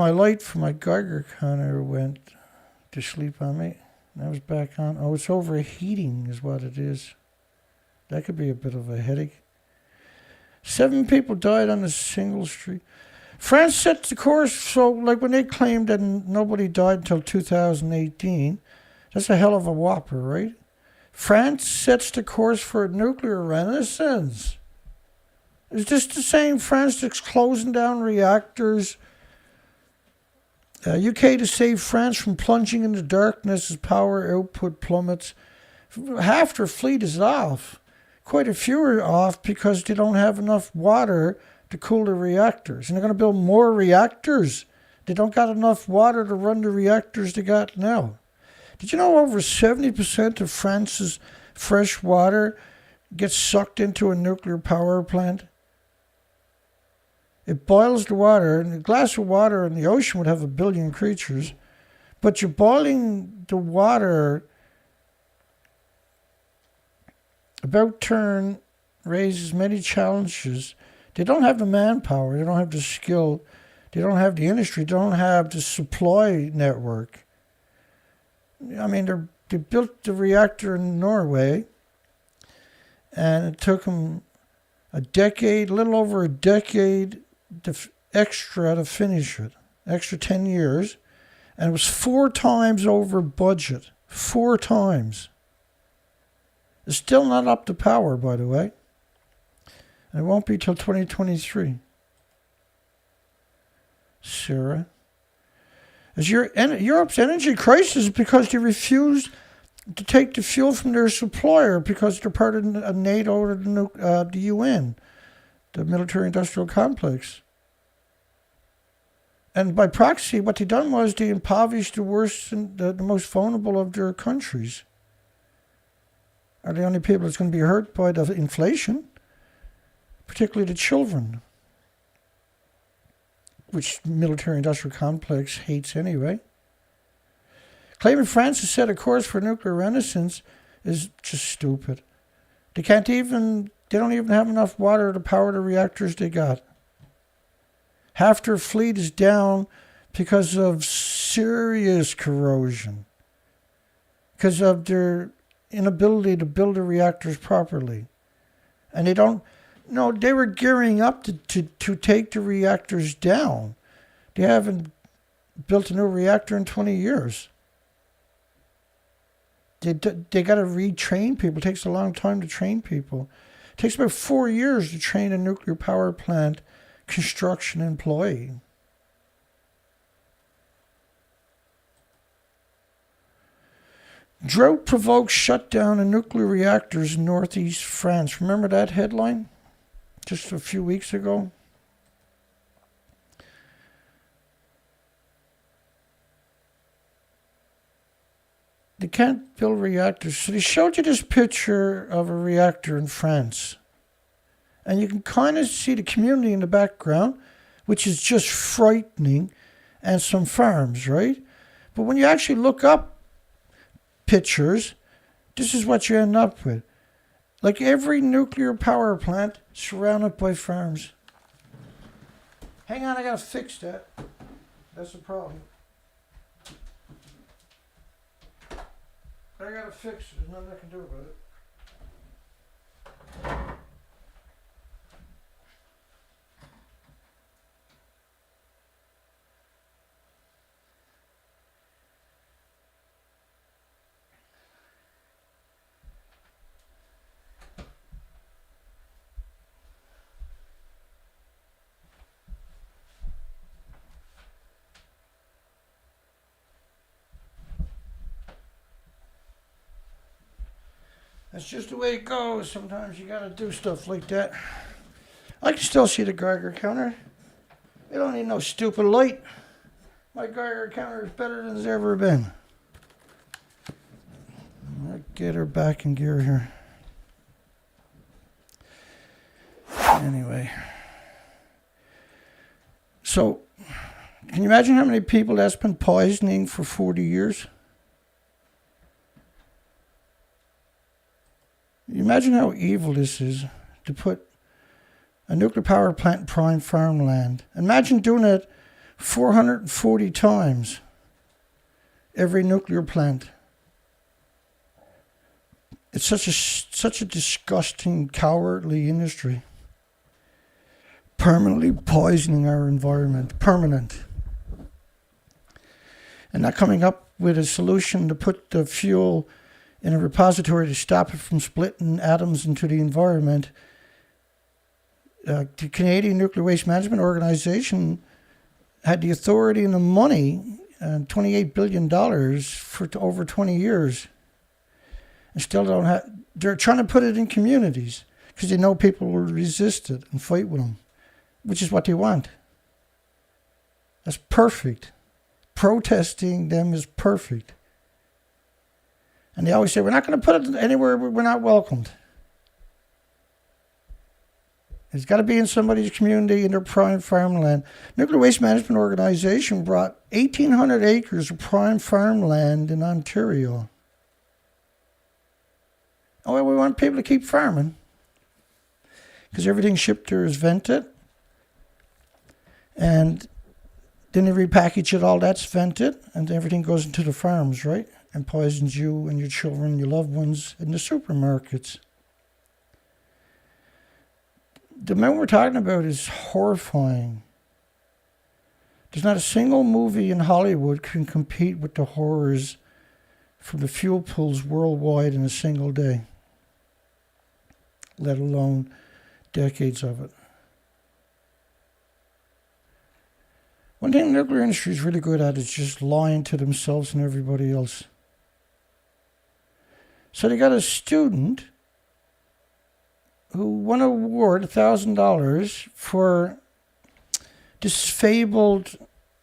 light for my Geiger counter went to sleep on me. That was back on. Oh, it's overheating is what it is. That could be a bit of a headache. 7 people died on a single street. France set the course, so like when they claimed that nobody died until 2018, that's a hell of a whopper, right? France sets the course for a nuclear renaissance. Is this the same France that's closing down reactors? UK to save France from plunging into darkness as power output plummets. Half their fleet is off. quite a few are off because they don't have enough water to cool the reactors. And they're going to build more reactors. They don't got enough water to run the reactors they got now. Did you know over 70% of France's fresh water gets sucked into a nuclear power plant? It boils the water, and a glass of water in the ocean would have 1 billion creatures. But you're boiling the water about turn, raises many challenges. They don't have the manpower, they don't have the skill, they don't have the industry, they don't have the supply network. I mean, they built the reactor in Norway, and it took them a little over a decade extra to finish it, extra 10 years, and it was 4 times over budget, 4 times. It's still not up to power, by the way, and it won't be till 2023. Sarah. As Europe's energy crisis is because they refuse to take the fuel from their supplier because they're part of NATO or the UN, the military-industrial complex. And by proxy, what they done was they impoverished the worst and the most vulnerable of their countries. Are the only people that's going to be hurt by the inflation, particularly the children, which military-industrial complex hates anyway. Claiming France has set a course for nuclear renaissance is just stupid. They don't even have enough water to power the reactors they got. Half their fleet is down because of serious corrosion, because of their inability to build the reactors properly. And they were gearing up to take the reactors down. They haven't built a new reactor in 20 years. They got to retrain people. It takes a long time to train people. It takes about 4 years to train a nuclear power plant construction employee. Drought provokes shutdown of nuclear reactors in northeast France. Remember that headline? Just a few weeks ago. They can't build reactors. So they showed you this picture of a reactor in France. And you can kind of see the community in the background, which is just frightening, and some farms, right? But when you actually look up pictures, this is what you end up with. Like every nuclear power plant surrounded by farms. Hang on, I gotta fix that. That's the problem. I gotta fix it. There's nothing I can do about it. That's just the way it goes. Sometimes you gotta do stuff like that. I can still see the Geiger counter. It don't need no stupid light. My Geiger counter is better than it's ever been. I'll get her back in gear here. Anyway. So, can you imagine how many people that's been poisoning for 40 years? You imagine how evil this is to put a nuclear power plant in prime farmland. Imagine doing it 440 times every nuclear plant. It's such a disgusting, cowardly industry. Permanently poisoning our environment. Permanent. And not coming up with a solution to put the fuel in a repository to stop it from splitting atoms into the environment. The Canadian Nuclear Waste Management Organization had the authority and the money, $28 billion for over 20 years, and still they're trying to put it in communities because they know people will resist it and fight with them, which is what they want. That's perfect. Protesting them is perfect. And they always say, we're not going to put it anywhere where we're not welcomed. It's got to be in somebody's community, in their prime farmland. Nuclear Waste Management Organization brought 1,800 acres of prime farmland in Ontario. Oh, well, we want people to keep farming. Because everything shipped there is vented. And then they repackage it, all that's vented. And everything goes into the farms, right? And poisons you and your children, your loved ones in the supermarkets. The amount we're talking about is horrifying. There's not a single movie in Hollywood can compete with the horrors from the fuel pools worldwide in a single day, let alone decades of it. One thing the nuclear industry is really good at is just lying to themselves and everybody else. So they got a student who won an award, $1,000, for this fabled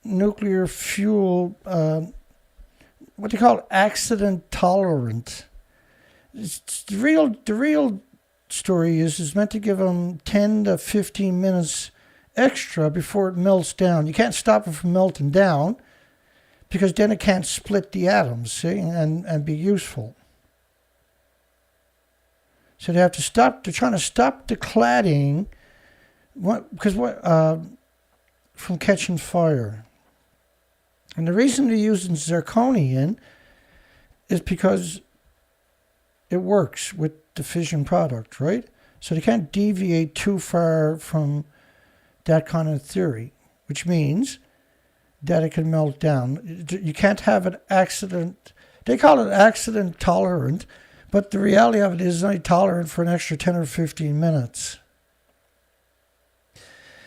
nuclear fuel, what do you call it, accident tolerant. The real story is meant to give them 10 to 15 minutes extra before it melts down. You can't stop it from melting down because then it can't split the atoms, see, and be useful. So they have to stop. They're trying to stop the cladding, from catching fire. And the reason they're using zirconium is because it works with the fission product, right? So they can't deviate too far from that kind of theory, which means that it can melt down. You can't have an accident. They call it accident tolerant. But the reality of it is it's only tolerant for an extra 10 or 15 minutes.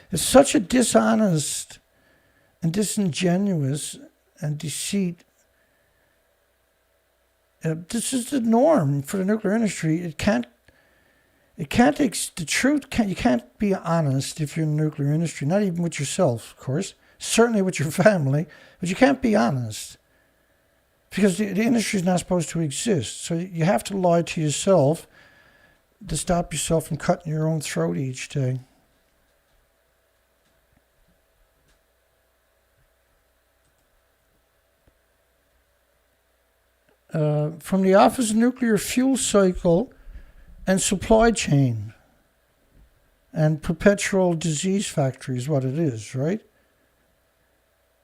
It's such a dishonest and disingenuous and deceit. This is the norm for the nuclear industry. You can't be honest if you're in the nuclear industry, not even with yourself, of course, certainly with your family, but you can't be honest. Because the industry is not supposed to exist. So you have to lie to yourself to stop yourself from cutting your own throat each day. From the Office of Nuclear Fuel Cycle and Supply Chain and Perpetual Disease Factory is what it is, right?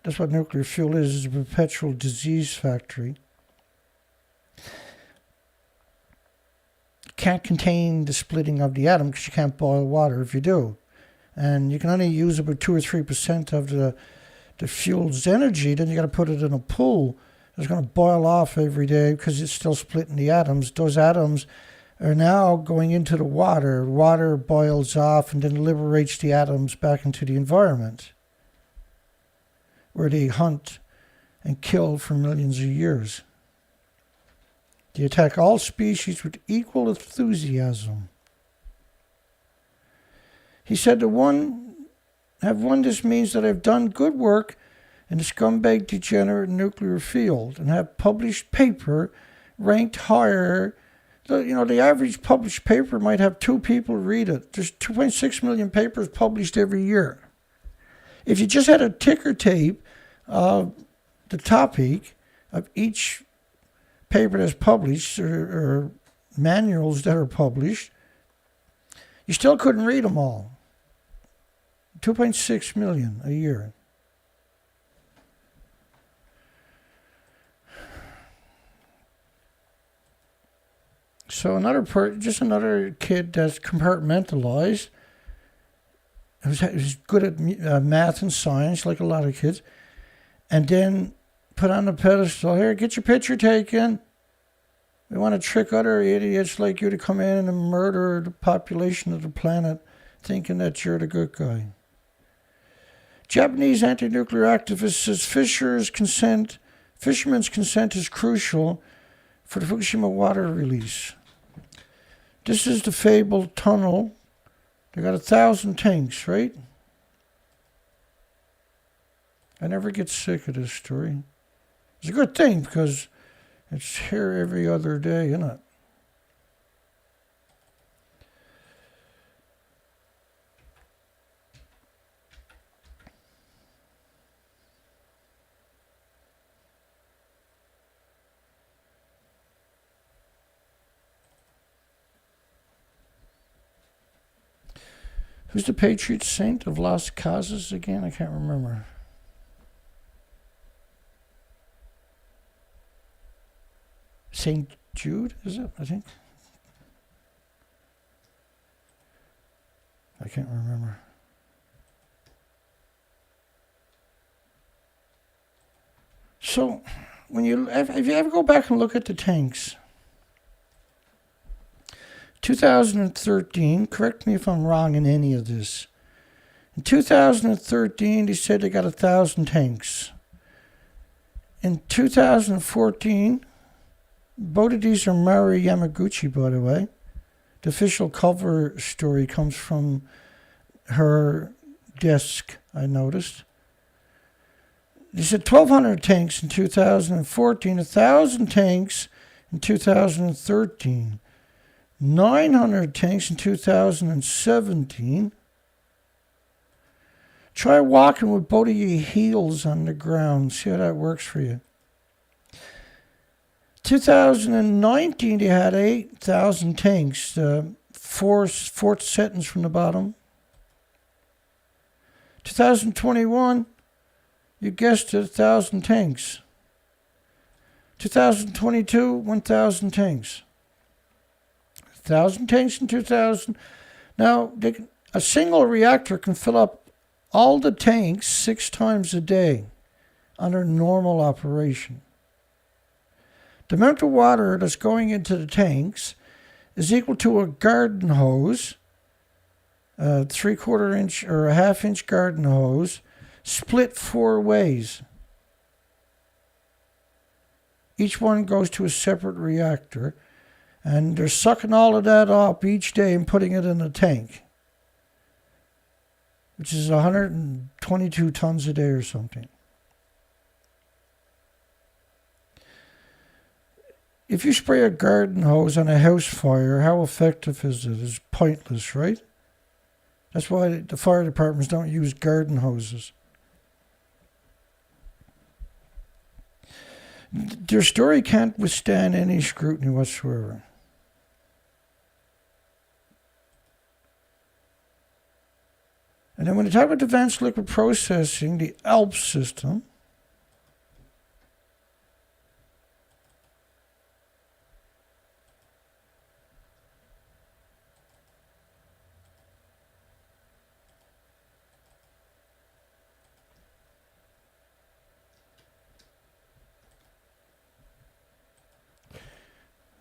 That's what nuclear fuel is a perpetual disease factory. Can't contain the splitting of the atom because you can't boil water if you do. And you can only use about 2 or 3% of the fuel's energy. Then you got to put it in a pool. It's going to boil off every day because it's still splitting the atoms. Those atoms are now going into the water. Water boils off and then liberates the atoms back into the environment, where they hunt and kill for millions of years. They attack all species with equal enthusiasm. He said, have won this means that I've done good work in the scumbag degenerate nuclear field and have published paper ranked higher. The average published paper might have 2 people read it. There's 2.6 million papers published every year. If you just had a ticker tape of the topic of each paper that's published or manuals that are published, you still couldn't read them all. 2.6 million a year. So another kid that's compartmentalized, who's good at math and science, like a lot of kids, and then put on the pedestal, here, get your picture taken. We want to trick other idiots like you to come in and murder the population of the planet, thinking that you're the good guy. Japanese anti-nuclear activist says fishermen's consent is crucial for the Fukushima water release. This is the fabled tunnel. They got 1,000 tanks, right? I never get sick of this story. It's a good thing because it's here every other day, isn't it? Who's the patron saint of Las Casas again? I can't remember. St. Jude, is it? I think. I can't remember. So, if you ever go back and look at the tanks, 2013, correct me if I'm wrong in any of this. In 2013, they said they got 1,000 tanks. In 2014, both of these are Mari Yamaguchi, by the way. The official cover story comes from her desk, I noticed. They said 1,200 tanks in 2014, 1,000 tanks in 2013. 900 tanks in 2017. Try walking with both of your heels on the ground. See how that works for you. 2019, they had 8,000 tanks. Fourth sentence from the bottom. 2021, you guessed it, 1,000 tanks. 2022, 1,000 tanks. 1,000 tanks in 2000. Now, a single reactor can fill up all the tanks 6 times a day under normal operation. The amount of water that's going into the tanks is equal to a garden hose, a 3/4 inch or a 1/2 inch garden hose, split 4 ways. Each one goes to a separate reactor. And they're sucking all of that up each day and putting it in a tank, which is 122 tons a day or something. If you spray a garden hose on a house fire, how effective is it? It's pointless, right? That's why the fire departments don't use garden hoses. Their story can't withstand any scrutiny whatsoever. And then when you talk about advanced liquid processing, the ALP system,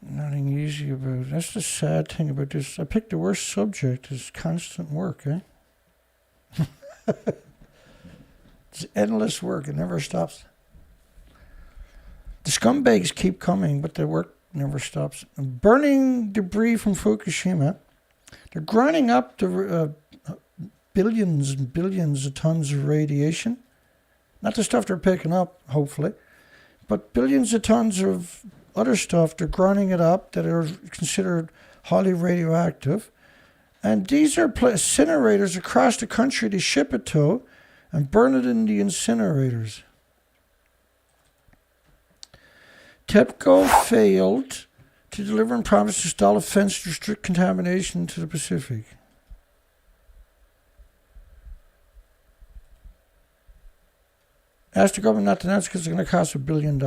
nothing easy about it. That's the sad thing about this. I picked the worst subject. It's constant work, eh? It's endless work. It never stops. The scumbags keep coming, but the work never stops. Burning debris from Fukushima. They're grinding up the billions and billions of tons of radiation. Not the stuff they're picking up, hopefully, but billions of tons of other stuff. They're grinding it up that are considered highly radioactive. And these are incinerators across the country to ship it to and burn it in the incinerators. TEPCO failed to deliver and promise to install a fence to restrict contamination to the Pacific. Ask the government not to announce because it's going to cost $1 billion.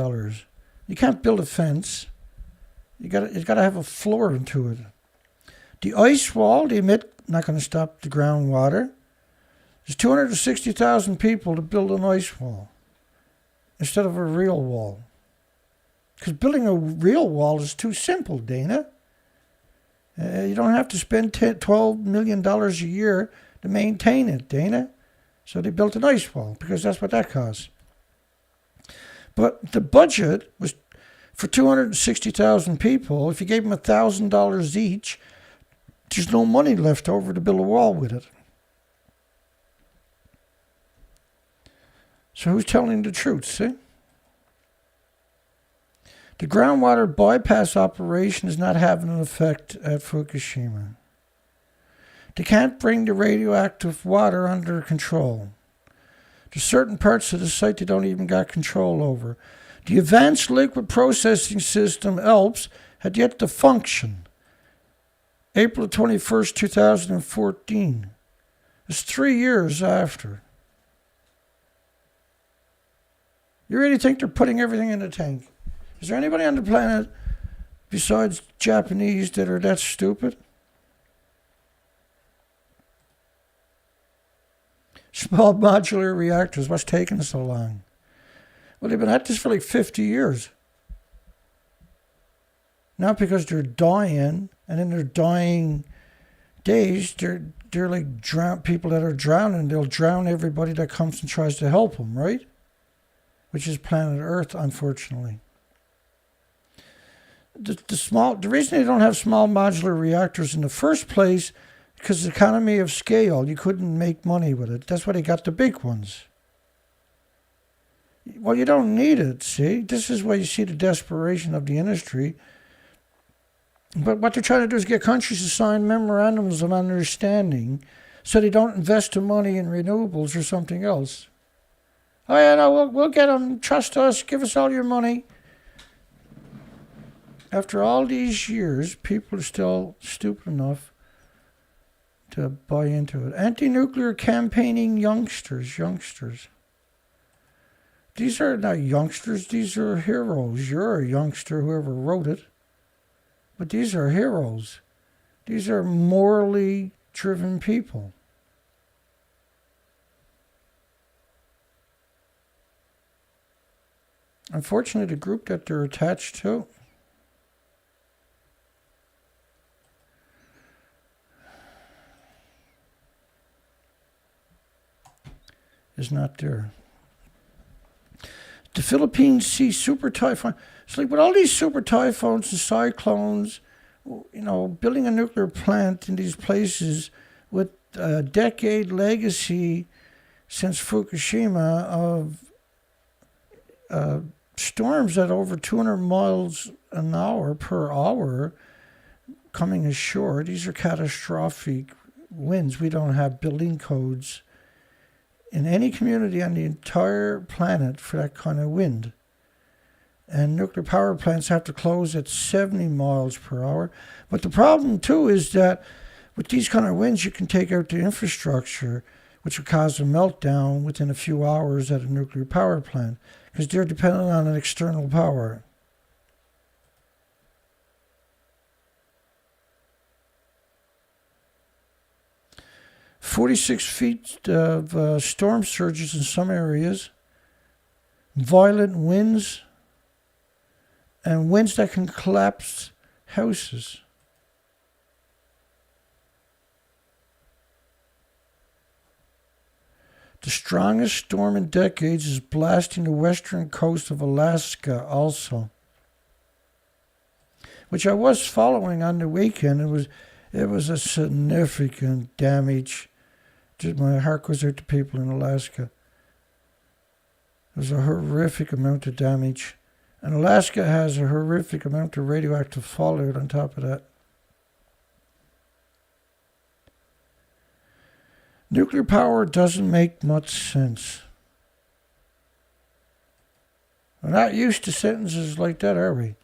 You can't build a fence. It's got to have a floor into it. The ice wall, they admit, not going to stop the groundwater. There's 260,000 people to build an ice wall instead of a real wall. Because building a real wall is too simple, Dana. You don't have to spend $12 million a year to maintain it, Dana. So they built an ice wall because that's what that costs. But the budget was for 260,000 people. If you gave them $1,000 each, there's no money left over to build a wall with it. So who's telling the truth, see? The groundwater bypass operation is not having an effect at Fukushima. They can't bring the radioactive water under control. There's certain parts of the site they don't even got control over. The advanced liquid processing system, ALPS, had yet to function. April 21st, 2014. It's 3 years after. You really think they're putting everything in the tank? Is there anybody on the planet besides Japanese that are that stupid? Small modular reactors, what's taking so long? Well, they've been at this for like 50 years. Not because they're dying, and in their dying days, they're like people that are drowning. They'll drown everybody that comes and tries to help them, right? Which is planet Earth, unfortunately. The reason they don't have small modular reactors in the first place, because the economy of scale, you couldn't make money with it. That's why they got the big ones. Well, you don't need it, see? This is why you see the desperation of the industry. But what they're trying to do is get countries to sign memorandums of understanding so they don't invest the money in renewables or something else. Oh, yeah, no, we'll get them. Trust us. Give us all your money. After all these years, people are still stupid enough to buy into it. Anti-nuclear campaigning youngsters. These are not youngsters. These are heroes. You're a youngster, whoever wrote it. But these are heroes. These are morally driven people. Unfortunately, the group that they're attached to is not there. The Philippines see super typhoon. It's like with all these super typhoons and cyclones, building a nuclear plant in these places with a decade legacy since Fukushima of storms at over 200 miles an hour per hour coming ashore. These are catastrophic winds. We don't have building codes in any community on the entire planet for that kind of wind. And nuclear power plants have to close at 70 miles per hour. But the problem, too, is that with these kind of winds, you can take out the infrastructure, which would cause a meltdown within a few hours at a nuclear power plant, because they're dependent on an external power. "46 feet of storm surges in some areas, violent winds, and winds that can collapse houses." The strongest storm in decades is blasting the western coast of Alaska also, which I was following on the weekend. It was a significant damage. Just my heart goes out to people in Alaska. There's a horrific amount of damage. And Alaska has a horrific amount of radioactive fallout on top of that. Nuclear power doesn't make much sense. We're not used to sentences like that, are we?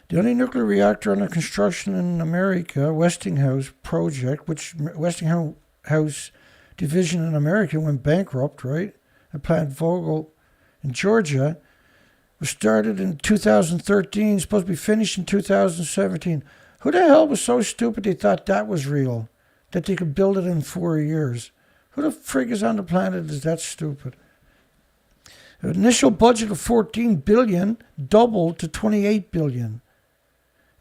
The only nuclear reactor under construction in America, Westinghouse project, which Westinghouse division in America went bankrupt, right? At Plant Vogtle in Georgia, was started in 2013, supposed to be finished in 2017. Who the hell was so stupid they thought that was real, that they could build it in 4 years? Who the frig is on the planet is that stupid? The initial budget of $14 billion doubled to $28 billion.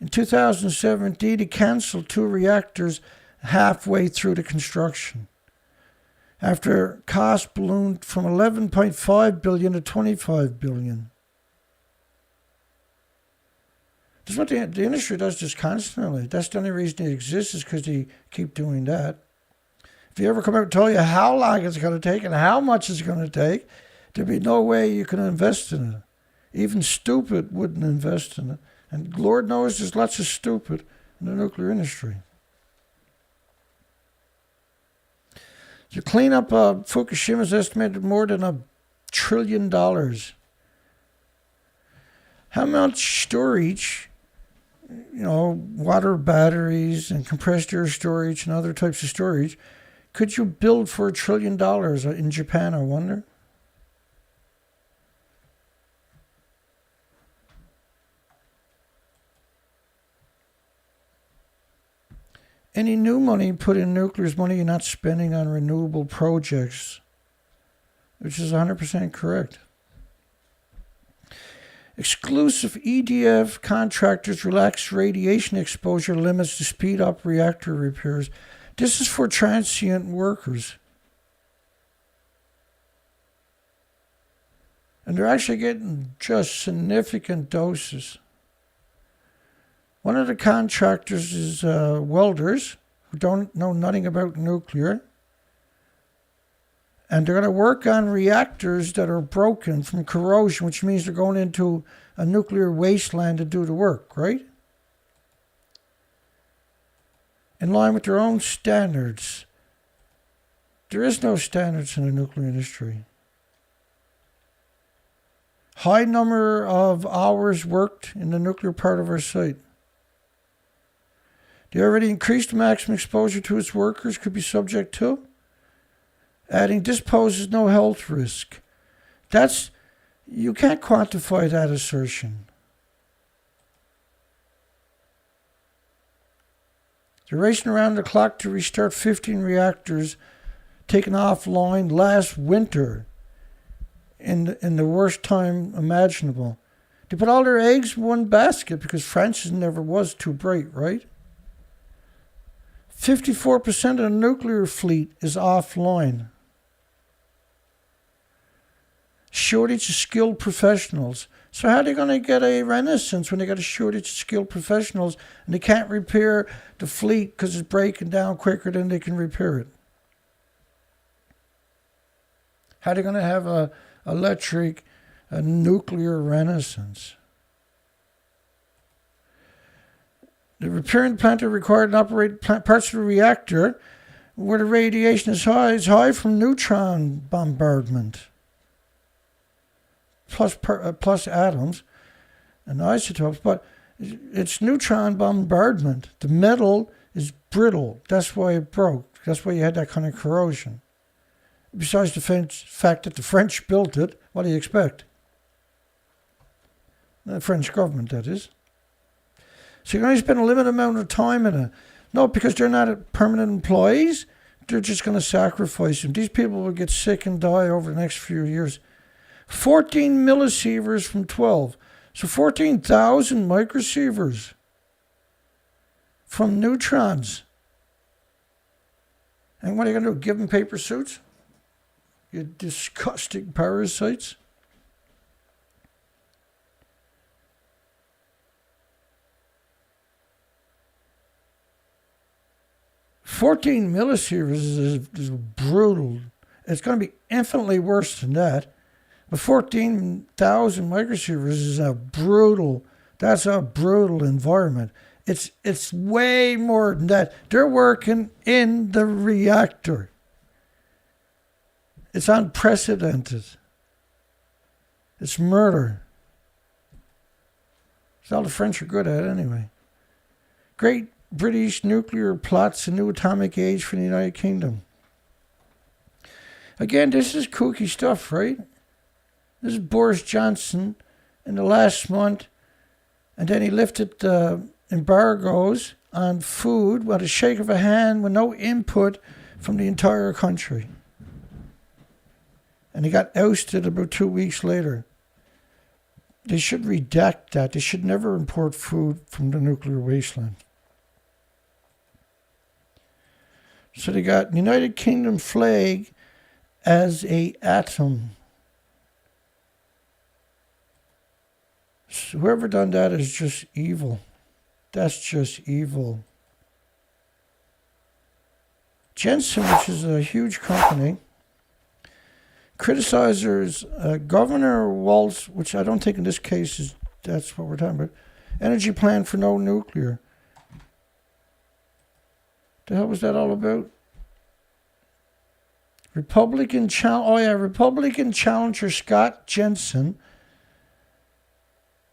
In 2017, they canceled 2 reactors halfway through the construction, after costs ballooned from $11.5 billion to $25 billion. This is what the industry does just constantly. That's the only reason it exists, is because they keep doing that. If you ever come out and tell you how long it's going to take and how much it's going to take, there'd be no way you can invest in it. Even stupid wouldn't invest in it. And Lord knows there's lots of stupid in the nuclear industry. To clean up Fukushima is estimated more than $1 trillion. How much storage, water batteries and compressed air storage and other types of storage, could you build for $1 trillion in Japan, I wonder? Any new money put in nuclear is money you're not spending on renewable projects, which is 100% correct. Exclusive EDF contractors relax radiation exposure limits to speed up reactor repairs. This is for transient workers. And they're actually getting just significant doses. One of the contractors is welders who don't know nothing about nuclear. And they're going to work on reactors that are broken from corrosion, which means they're going into a nuclear wasteland to do the work, right? In line with their own standards. There is no standards in the nuclear industry. High number of hours worked in the nuclear part of our site. They already increased the maximum exposure to its workers could be subject to. Adding, this poses no health risk. You can't quantify that assertion. They're racing around the clock to restart 15 reactors taken offline last winter in the worst time imaginable. They put all their eggs in one basket because Francis never was too bright, right? 54% of the nuclear fleet is offline. Shortage of skilled professionals. So how are they going to get a renaissance when they got a shortage of skilled professionals and they can't repair the fleet because it's breaking down quicker than they can repair it? How are they going to have a nuclear renaissance? The repairing plant are required to operate parts of the reactor where the radiation is high from neutron bombardment, plus atoms and isotopes, but it's neutron bombardment. The metal is brittle. That's why it broke. That's why you had that kind of corrosion. Besides the fact that the French built it, what do you expect? The French government, that is. So you can only spend a limited amount of time in it. No, because they're not permanent employees. They're just going to sacrifice them. These people will get sick and die over the next few years. 14 millisieverts from 12. So 14,000 microsieverts from neutrons. And what are you going to do? Give them paper suits? You disgusting parasites. $14 millisieverts is brutal. It's going to be infinitely worse than that. But 14,000 microsieverts is that's a brutal environment. It's way more than that. They're working in the reactor. It's unprecedented. It's murder. It's all the French are good at anyway. Great British nuclear plots a new atomic age for the United Kingdom. Again, this is kooky stuff, right? This is Boris Johnson in the last month, and then he lifted the embargoes on food with a shake of a hand with no input from the entire country. And he got ousted about 2 weeks later. They should redact that. They should never import food from the nuclear wasteland. So they got United Kingdom flag as a atom. So whoever done that is just evil. That's just evil. Jensen, which is a huge company, criticizes Governor Walz, which I don't think in this case is that's what we're talking about, energy plan for no nuclear. The hell was that all about? Republican challenger Scott Jensen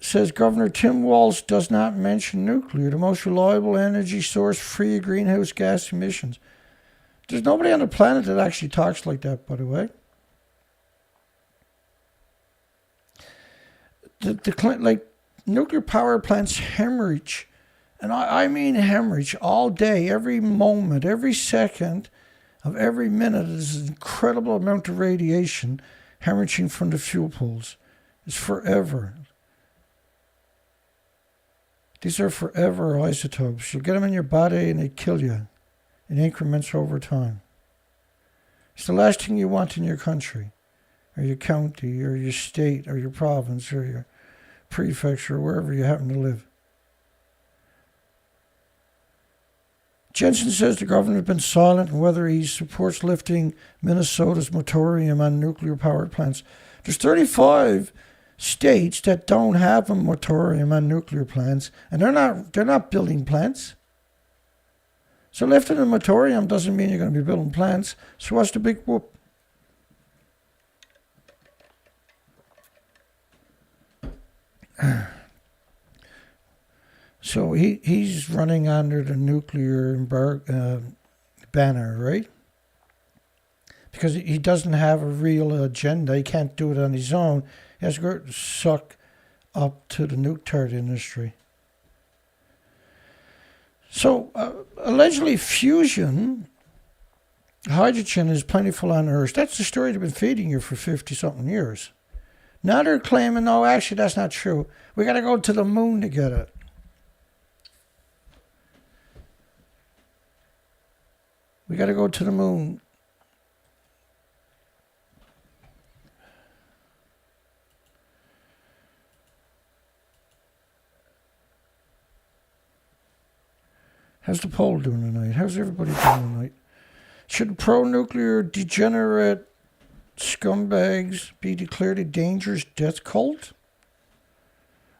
says Governor Tim Walz does not mention nuclear, the most reliable energy source free of greenhouse gas emissions. There's nobody on the planet that actually talks like that, by the way. Like nuclear power plants hemorrhage, and I mean hemorrhage all day, every moment, every second of every minute. There's an incredible amount of radiation hemorrhaging from the fuel pools. It's forever. These are forever isotopes. You get them in your body and they kill you in increments over time. It's the last thing you want in your country, or your county, or your state, or your province, or your prefecture, or wherever you happen to live. Jensen says the government has been silent on whether he supports lifting Minnesota's moratorium on nuclear power plants. There's 35 states that don't have a moratorium on nuclear plants, and they're not building plants. So lifting a moratorium doesn't mean you're going to be building plants. So what's the big whoop? So he's running under the nuclear banner, right? Because he doesn't have a real agenda. He can't do it on his own. He has to go suck up to the nuclear industry. So allegedly fusion hydrogen is plentiful on Earth. That's the story they've been feeding you for 50-something years. Now they're claiming, no, actually that's not true. We got to go to the moon to get it. We got to go to the moon. How's the poll doing tonight? How's everybody doing tonight? Should pro-nuclear degenerate scumbags be declared a dangerous death cult?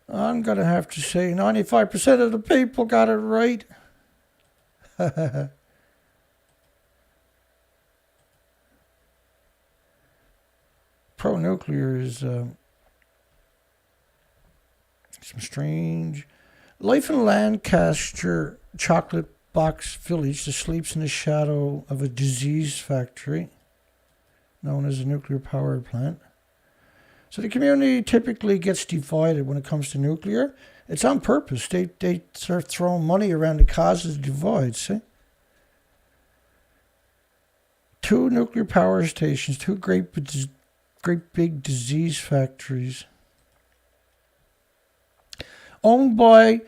I'm going to have to say 95% of the people got it right. Pro-nuclear is some strange... Life in Lancaster chocolate box village that sleeps in the shadow of a disease factory known as a nuclear power plant. So the community typically gets divided when it comes to nuclear. It's on purpose. They start throwing money around the causes of divide, see? 2 nuclear power stations, 2 great big disease factories. Owned by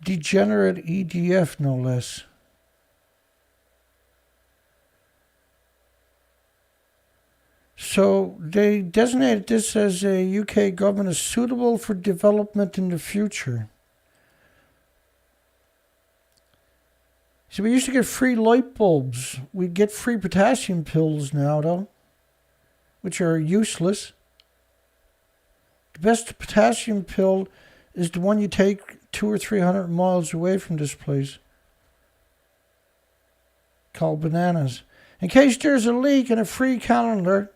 degenerate EDF, no less. So they designated this as a UK government as suitable for development in the future. So we used to get free light bulbs. We get free potassium pills now, though, which are useless. The best potassium pill is the one you take 200 or 300 miles away from this place, called bananas. In case there's a leak, and a free calendar.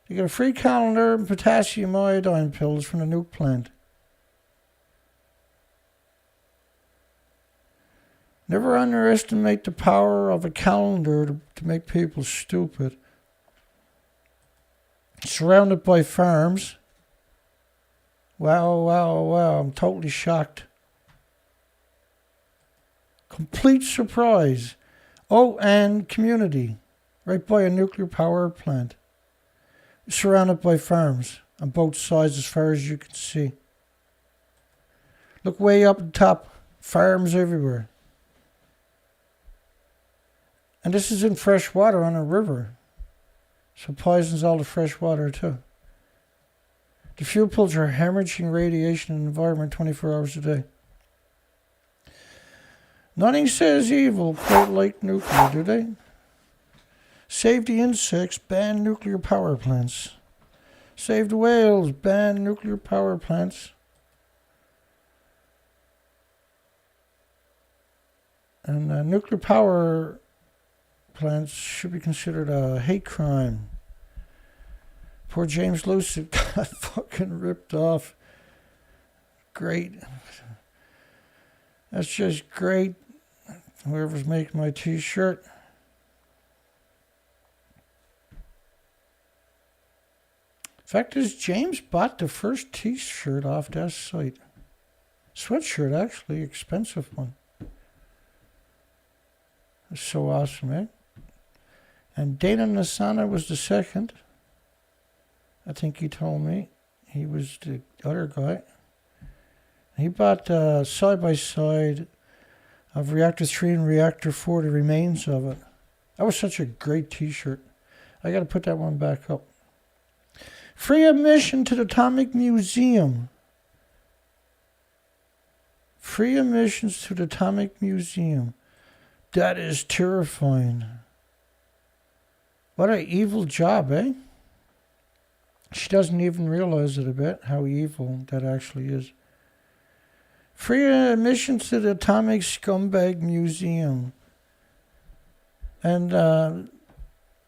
You get a free calendar and potassium iodine pills from the nuke plant. Never underestimate the power of a calendar to make people stupid. Surrounded by farms. Wow, I'm totally shocked. Complete surprise. Oh, and community. Right by a nuclear power plant. Surrounded by farms on both sides as far as you can see. Look way up at the top. Farms everywhere. And this is in fresh water on a river. So poisons all the fresh water too. The fuel pools are hemorrhaging radiation in the environment 24 hours a day. Nothing says evil quite like nuclear, do they? Save the insects, ban nuclear power plants. Save the whales, ban nuclear power plants. And nuclear power plants should be considered a hate crime. Poor James Lucid got fucking ripped off. Great. That's just great. Whoever's making my t-shirt. Fact is, James bought the first t-shirt off that site. Sweatshirt, actually, expensive one. That's so awesome, eh? And Dana Nasana was the second. I think he told me. He was the other guy. He bought side-by-side of Reactor 3 and Reactor 4, the remains of it. That was such a great t-shirt. I got to put that one back up. Free admission to the Atomic Museum. Free admissions to the Atomic Museum. That is terrifying. What an evil job, eh? She doesn't even realize it a bit, how evil that actually is. Free admissions to the Atomic Scumbag Museum. And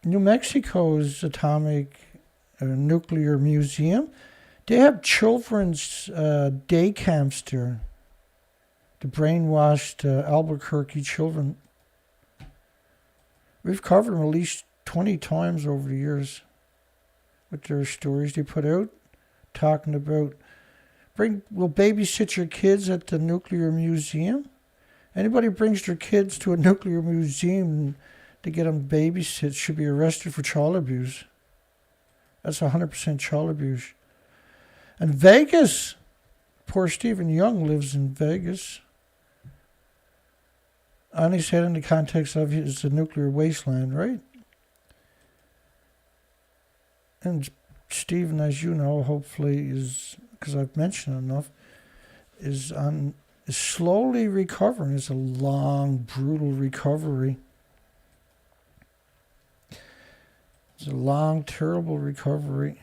New Mexico's Atomic Nuclear Museum, they have children's day camps there. The brainwashed Albuquerque children. We've covered them at least 20 times over the years with their stories they put out, talking about will babysit your kids at the nuclear museum. Anybody brings their kids to a nuclear museum to get them babysit should be arrested for child abuse. That's 100% child abuse. And Vegas, poor Stephen Young lives in Vegas. And he said in the context of it's a nuclear wasteland, right? And Stephen, as you know, hopefully is, because I've mentioned enough, is slowly recovering. It's a long, brutal recovery. It's a long, terrible recovery.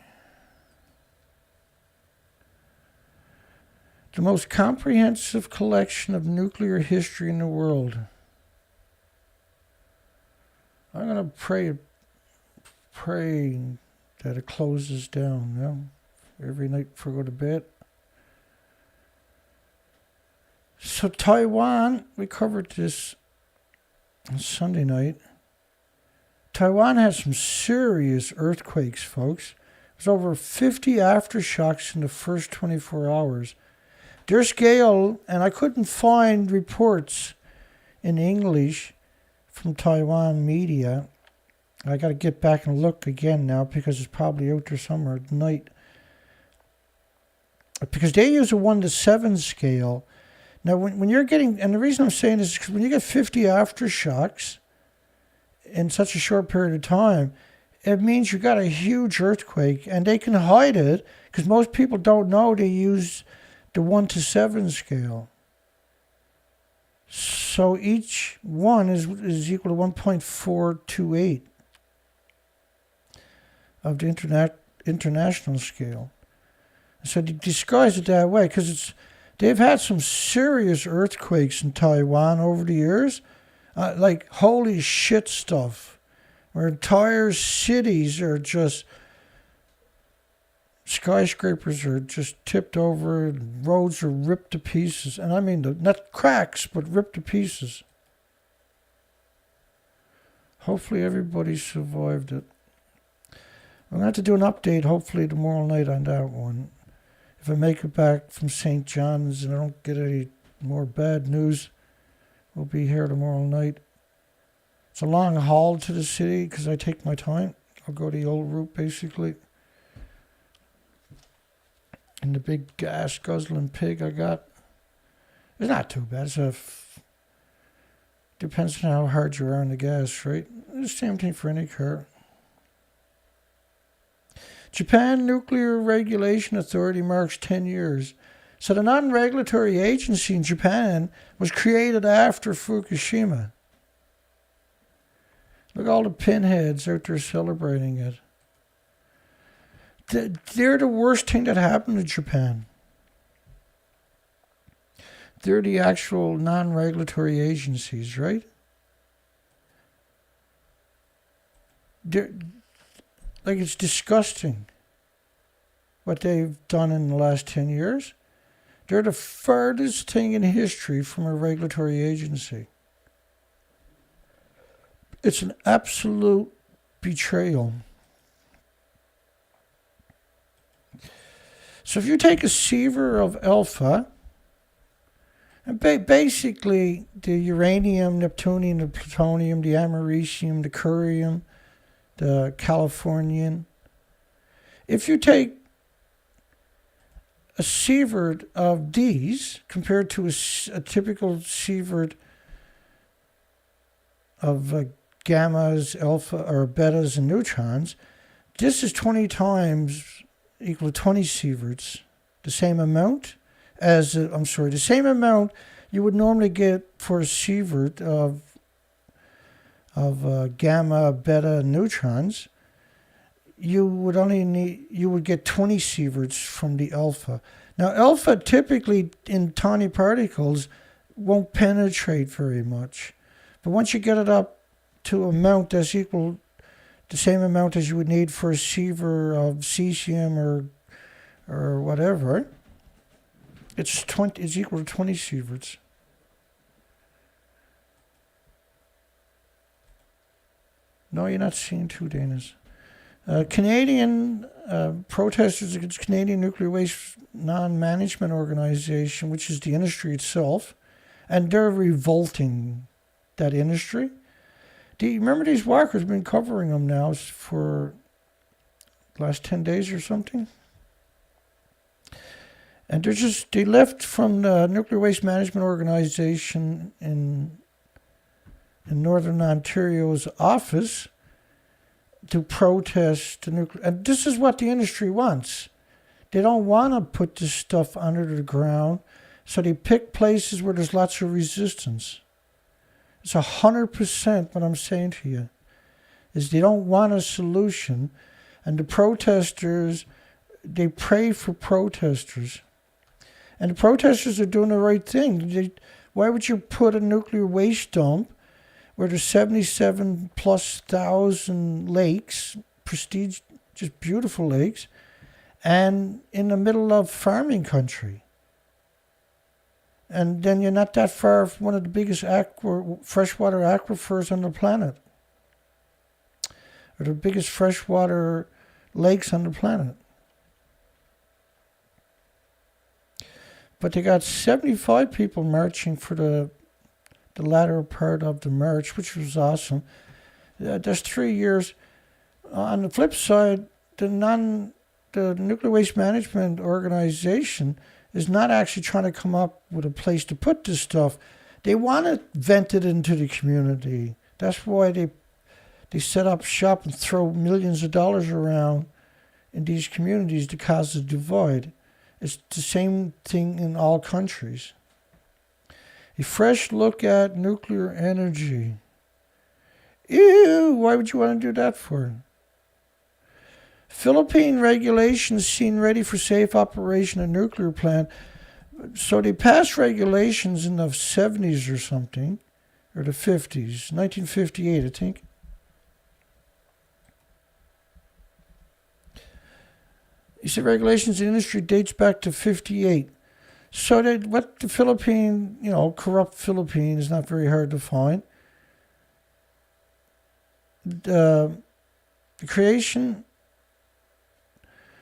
The most comprehensive collection of nuclear history in the world. I'm going to pray that it closes down, you know, every night before I go to bed. So Taiwan, we covered this on Sunday night. Taiwan has some serious earthquakes, folks. There's over 50 aftershocks in the first 24 hours. Their scale, and I couldn't find reports in English from Taiwan media. I got to get back and look again now because it's probably out there somewhere at night. Because they use a 1 to 7 scale. Now, when you're getting, and the reason I'm saying this is because when you get 50 aftershocks in such a short period of time, it means you got a huge earthquake, and they can hide it because most people don't know they use the 1 to 7 scale. So each one is equal to 1.428 of the international scale. So they disguise it that way because they've had some serious earthquakes in Taiwan over the years, like holy shit stuff, where entire cities are just, skyscrapers are just tipped over, roads are ripped to pieces, and I mean not cracks, but ripped to pieces. Hopefully everybody survived it. I'm going to have to do an update hopefully tomorrow night on that one. If I make it back from St. John's and I don't get any more bad news, we'll be here tomorrow night. It's a long haul to the city because I take my time. I'll go the old route basically. And the big gas guzzling pig I got. It's not too bad. Depends on how hard you are on the gas, right? It's the same thing for any car. Japan Nuclear Regulation Authority marks 10 years. So the non-regulatory agency in Japan was created after Fukushima. Look at all the pinheads out there celebrating it. They're the worst thing that happened to Japan. They're the actual non-regulatory agencies, right? It's disgusting what they've done in the last 10 years. They're the farthest thing in history from a regulatory agency. It's an absolute betrayal. So if you take a sievert of alpha, and basically the uranium, neptunium, the plutonium, the americium, the curium, the Californian, if you take a sievert of these compared to a typical sievert of gammas, alpha, or betas, and neutrons, this is 20 times equal to 20 sieverts. The same amount the same amount you would normally get for a sievert of gamma, beta, and neutrons. You would get 20 sieverts from the alpha. Now, alpha typically in tiny particles won't penetrate very much. But once you get it up to an amount that's equal, the same amount as you would need for a sievert of cesium or whatever, it's equal to 20 sieverts. No, you're not seeing two Danas. Canadian protesters against Canadian Nuclear Waste Non-Management Organization, which is the industry itself, and they're revolting that industry. Do you remember these walkers have been covering them now for the last 10 days or something? And they left from the Nuclear Waste Management Organization in Northern Ontario's office to protest the nuclear. And this is what the industry wants. They don't want to put this stuff under the ground, so they pick places where there's lots of resistance. It's 100% what I'm saying to you, is they don't want a solution, and the protesters, they pray for protesters. And the protesters are doing the right thing. Why would you put a nuclear waste dump where there's 77 plus thousand lakes, prestige, just beautiful lakes, and in the middle of farming country? And then you're not that far from one of the biggest freshwater aquifers on the planet, or the biggest freshwater lakes on the planet. But they got 75 people marching for the latter part of the march, which was awesome. That's 3 years. On the flip side, the Nuclear Waste Management Organization is not actually trying to come up with a place to put this stuff. They want to vent it into the community. That's why they set up shop and throw millions of dollars around in these communities to cause a divide. It's the same thing in all countries. A fresh look at nuclear energy. Ew, why would you want to do that for? Philippine regulations seen ready for safe operation of nuclear plant. So they passed regulations in the 70s or something, or the 50s, 1958, I think. He said regulations in industry dates back to 58. So what the Philippine, corrupt Philippine is not very hard to find. The creation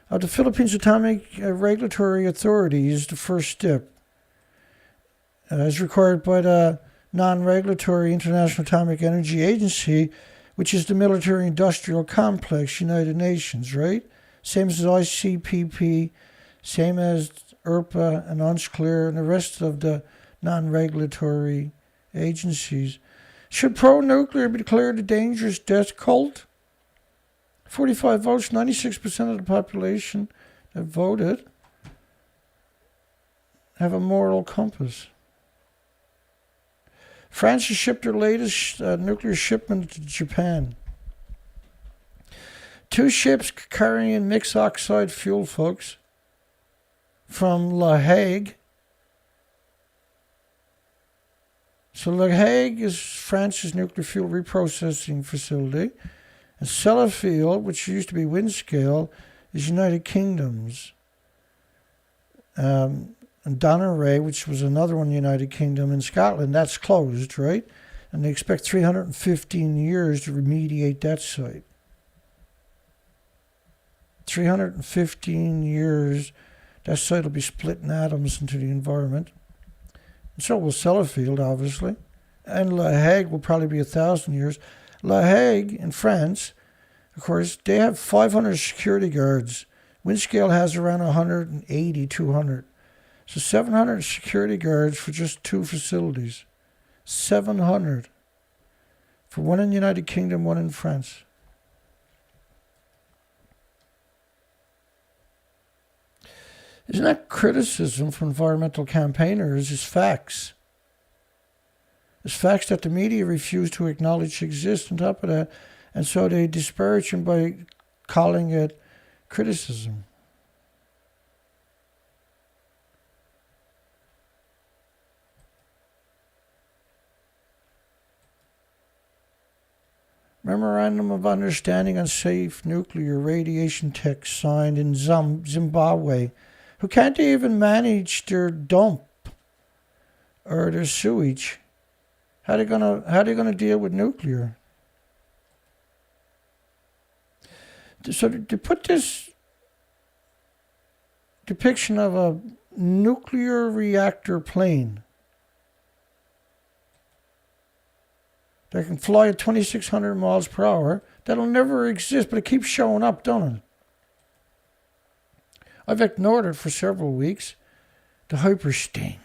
of the Philippines Atomic Regulatory Authority is the first step, as required by the non-regulatory International Atomic Energy Agency, which is the military-industrial complex, United Nations, right? Same as ICPP, same as IRPA and UNSCLEAR and the rest of the non-regulatory agencies. Should pro-nuclear be declared a dangerous death cult? 45 votes, 96% of the population that voted have a moral compass. France has shipped their latest nuclear shipment to Japan. 2 ships carrying mixed oxide fuel, folks, from La Hague. So La Hague is France's nuclear fuel reprocessing facility. And Sellafield, which used to be Windscale, is United Kingdom's. And Durnford, which was another one, United Kingdom in Scotland, that's closed, right? And they expect 315 years to remediate that site. 315 years, that site will be split in atoms into the environment. And so will Sellafield, obviously. And La Hague will probably be 1,000 years. La Hague in France, of course, they have 500 security guards. Windscale has around 180, 200. So 700 security guards for just 2 facilities. 700. For one in the United Kingdom, one in France. Isn't that criticism from environmental campaigners? It's facts. It's facts that the media refuse to acknowledge exist on top of that. And so they disparage him by calling it criticism. Memorandum of Understanding on Safe Nuclear Radiation Tech signed in Zimbabwe, who can't even manage their dump or their sewage. How are they gonna deal with nuclear? So to put this depiction of a nuclear reactor plane that can fly at 2,600 miles per hour, that'll never exist, but it keeps showing up, don't it? I've ignored it for several weeks. The Hypersting.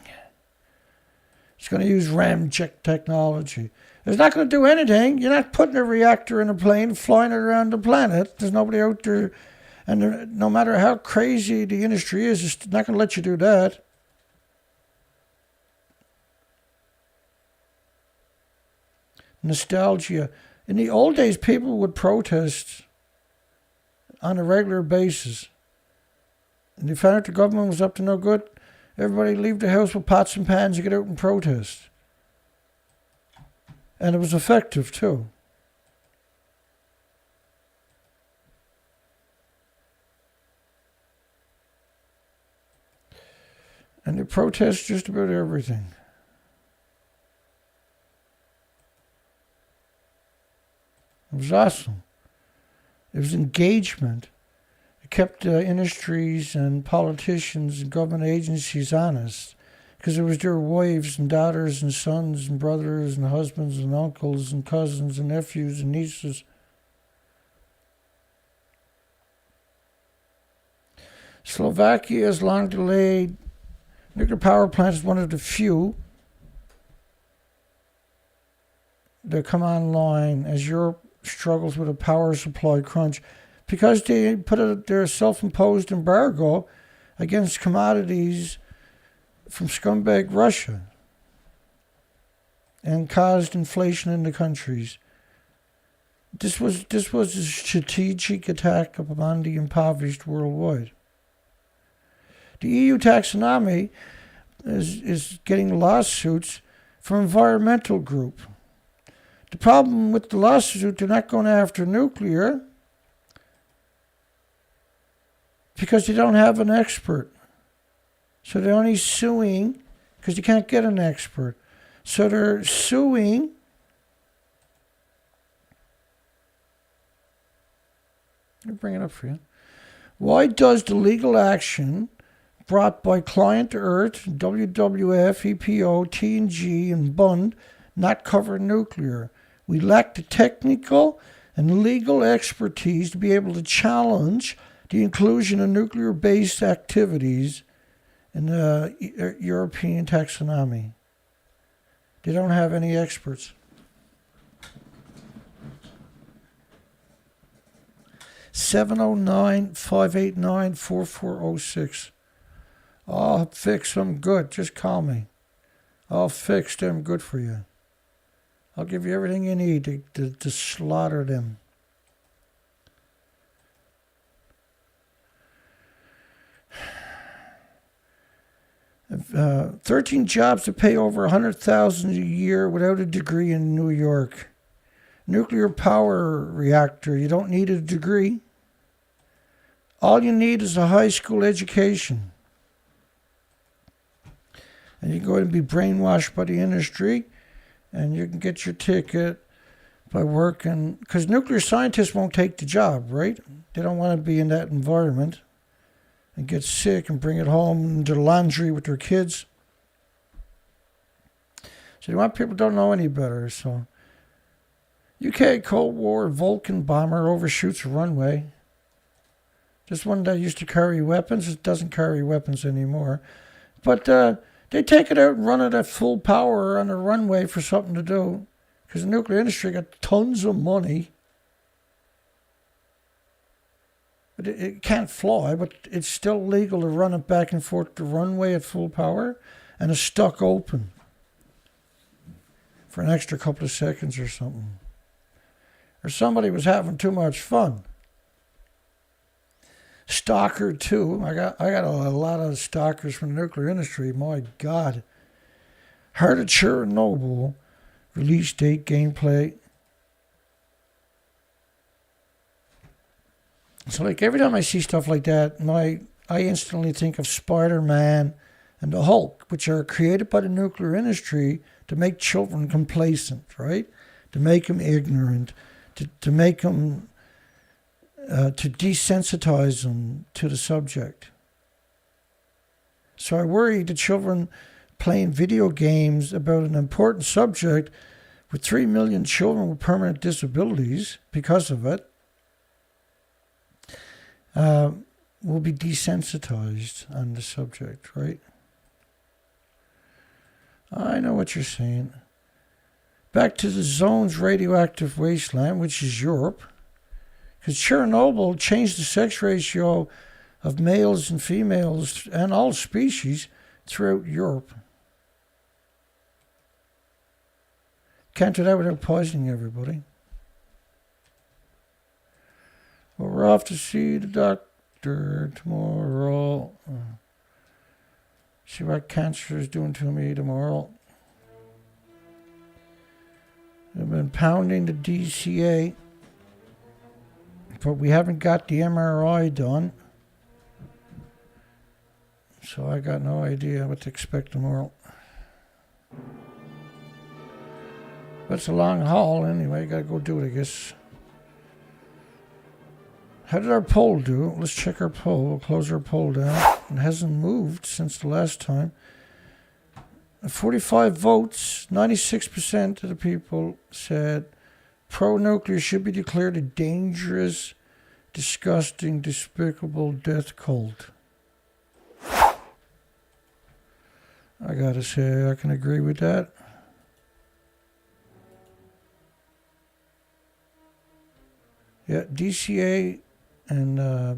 It's going to use ramjet technology. It's not going to do anything. You're not putting a reactor in a plane, flying it around the planet. There's nobody out there. And no matter how crazy the industry is, it's not going to let you do that. Nostalgia. In the old days, people would protest on a regular basis. And they found out the government was up to no good. Everybody leave the house with pots and pans and get out and protest. And it was effective too. And they protest just about everything. It was awesome. It was engagement. It kept industries and politicians and government agencies honest, because it was their wives and daughters and sons and brothers and husbands and uncles and cousins and nephews and nieces. Slovakia's long-delayed nuclear power plant is one of the few that come online as Europe struggles with a power supply crunch, because they put their self-imposed embargo against commodities from Scumbag Russia and caused inflation in the countries. This was a strategic attack upon the impoverished worldwide. The EU taxonomy is getting lawsuits from environmental group. The problem with the lawsuit, they're not going after nuclear because they don't have an expert. So they're only suing because you can't get an expert. So they're suing I'll bring it up for you. Why does the legal action brought by Client Earth, WWF, EPO, T&G, and Bund not cover nuclear? We lack the technical and legal expertise to be able to challenge the inclusion of nuclear-based activities in the European taxonomy. They don't have any experts. 709-589-4406. I'll fix them good. Just call me. I'll fix them good for you. I'll give you everything you need to slaughter them. 13 jobs to pay over $100,000 a year without a degree in New York. Nuclear power reactor. You don't need a degree. All you need is a high school education. And you can go and be brainwashed by the industry, and you can get your ticket by working. Because nuclear scientists won't take the job, right? They don't want to be in that environment and get sick and bring it home and do laundry with their kids. So they want people who don't know any better. So UK Cold War Vulcan bomber overshoots a runway. This one that used to carry weapons, it doesn't carry weapons anymore. But they take it out and run it at full power on the runway for something to do. Because the nuclear industry got tons of money. But it can't fly, but it's still legal to run it back and forth the runway at full power, and it's stuck open for an extra couple of seconds or something. Or somebody was having too much fun. Stalker 2. I got a lot of stalkers from the nuclear industry. My God. Heart of Chernobyl. Release date, gameplay. So like every time I see stuff like that, I instantly think of Spider-Man and the Hulk, which are created by the nuclear industry to make children complacent, right? To make them ignorant, to make them, to desensitize them to the subject. So I worry the children playing video games about an important subject with 3 million children with permanent disabilities because of it, will be desensitized on the subject, right? I know what you're saying. Back to the zone's radioactive wasteland, which is Europe. Because Chernobyl changed the sex ratio of males and females and all species throughout Europe. Can't do that without poisoning everybody. Well, we're off to see the doctor tomorrow. See what cancer is doing to me tomorrow. I've been pounding the DCA, but we haven't got the MRI done. So I got no idea what to expect tomorrow. But it's a long haul anyway. Gotta go do it, I guess. How did our poll do? Let's check our poll. We'll close our poll down. It hasn't moved since the last time. 45 votes, 96% of the people said pro-nuclear should be declared a dangerous, disgusting, despicable death cult. I gotta say, I can agree with that. Yeah, DCA and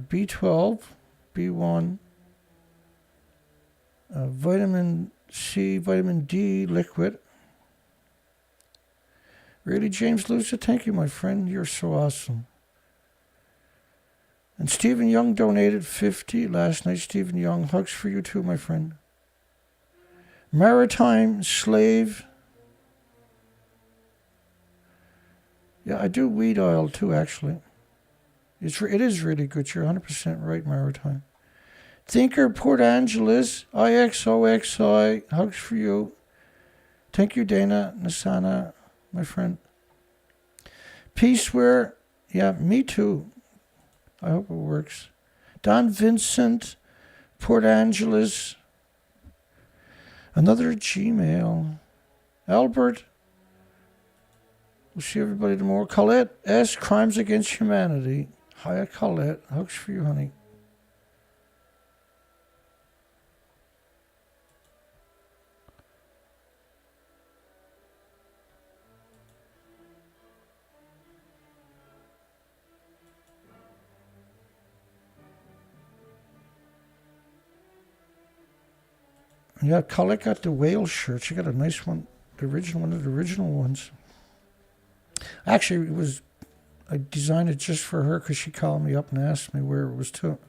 B12, B1, vitamin C, vitamin D liquid. Really, James Lucia? Thank you, my friend. You're so awesome. And Stephen Young donated 50 last night. Stephen Young, hugs for you too, my friend. Maritime Slave. Yeah, I do weed oil too, actually. It is really good. You're 100% right, Maritime. Thinker Port Angeles, IXOXI, hugs for you. Thank you, Dana Nasana, my friend. Peaceware, yeah, me too. I hope it works. Don Vincent, Port Angeles. Another Gmail. Albert. We'll see everybody tomorrow. Colette S. Crimes Against Humanity. Hi, Colette. Hugs for you, honey. Yeah, Colette got the whale shirt. She got a nice one, the original one of the original ones. Actually, I designed it just for her because she called me up and asked me where it was to.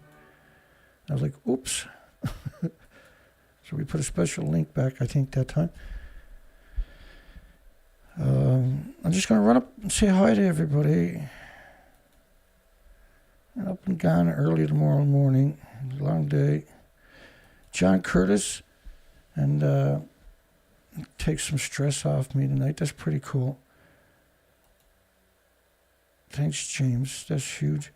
I was like, oops. So we put a special link back, I think, that time. I'm just going to run up and say hi to everybody. And up and gone early tomorrow morning. Long day. John Curtis. And take some stress off me tonight. That's pretty cool. Thanks, James. That's huge.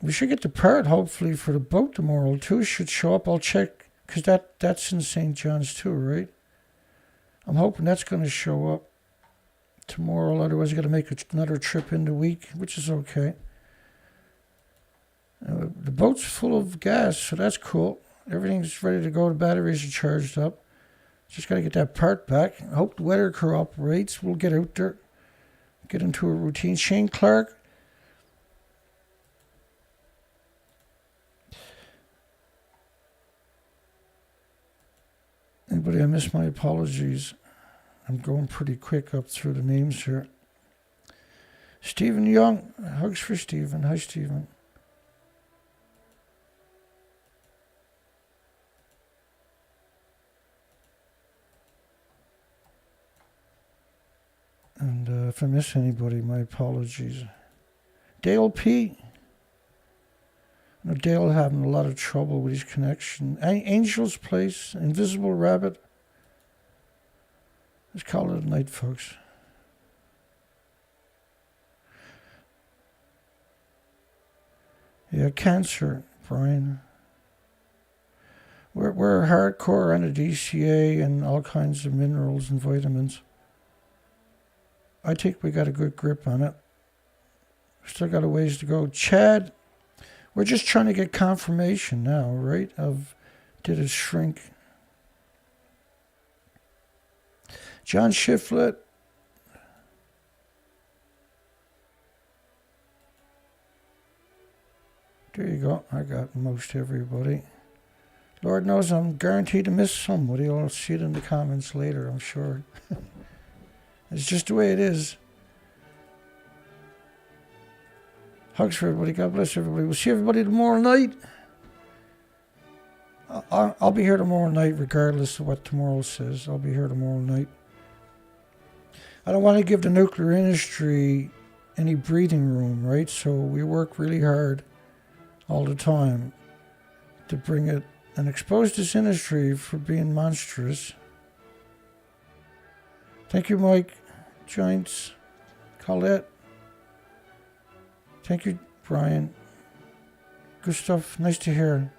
We should get the part, hopefully, for the boat tomorrow, too. It should show up. I'll check, because that's in St. John's, too, right? I'm hoping that's going to show up tomorrow. Otherwise, I got to make another trip in the week, which is okay. The boat's full of gas, so that's cool. Everything's ready to go. The batteries are charged up. Just got to get that part back. I hope the weather cooperates. We'll get out there, get into a routine. Shane Clark. Anybody I missed, my apologies. I'm going pretty quick up through the names here. Stephen Young. Hugs for Stephen. Hi, Stephen. And if I miss anybody, my apologies. Dale P. I know Dale having a lot of trouble with his connection. Angel's Place, Invisible Rabbit. Let's call it a night, folks. Yeah, cancer, Brian. We're hardcore on a DCA and all kinds of minerals and vitamins. I think we got a good grip on it. Still got a ways to go. Chad, we're just trying to get confirmation now, right? Of did it shrink? John Shiflett. There you go. I got most everybody. Lord knows I'm guaranteed to miss somebody. I'll see it in the comments later, I'm sure. It's just the way it is. Hugs for everybody. God bless everybody. We'll see everybody tomorrow night. I'll be here tomorrow night regardless of what tomorrow says. I'll be here tomorrow night. I don't want to give the nuclear industry any breathing room, right? So we work really hard all the time to bring it and expose this industry for being monstrous. Thank you, Mike, Giants, Colette. Thank you, Brian. Good stuff. Nice to hear.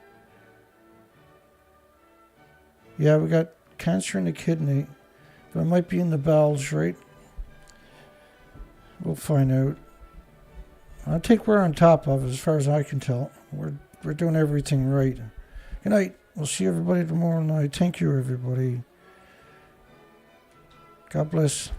Yeah, we got cancer in the kidney, but it might be in the bowels, right? We'll find out. I think we're on top of it, as far as I can tell. We're doing everything right. Good night. We'll see everybody tomorrow night. Thank you, everybody. God bless.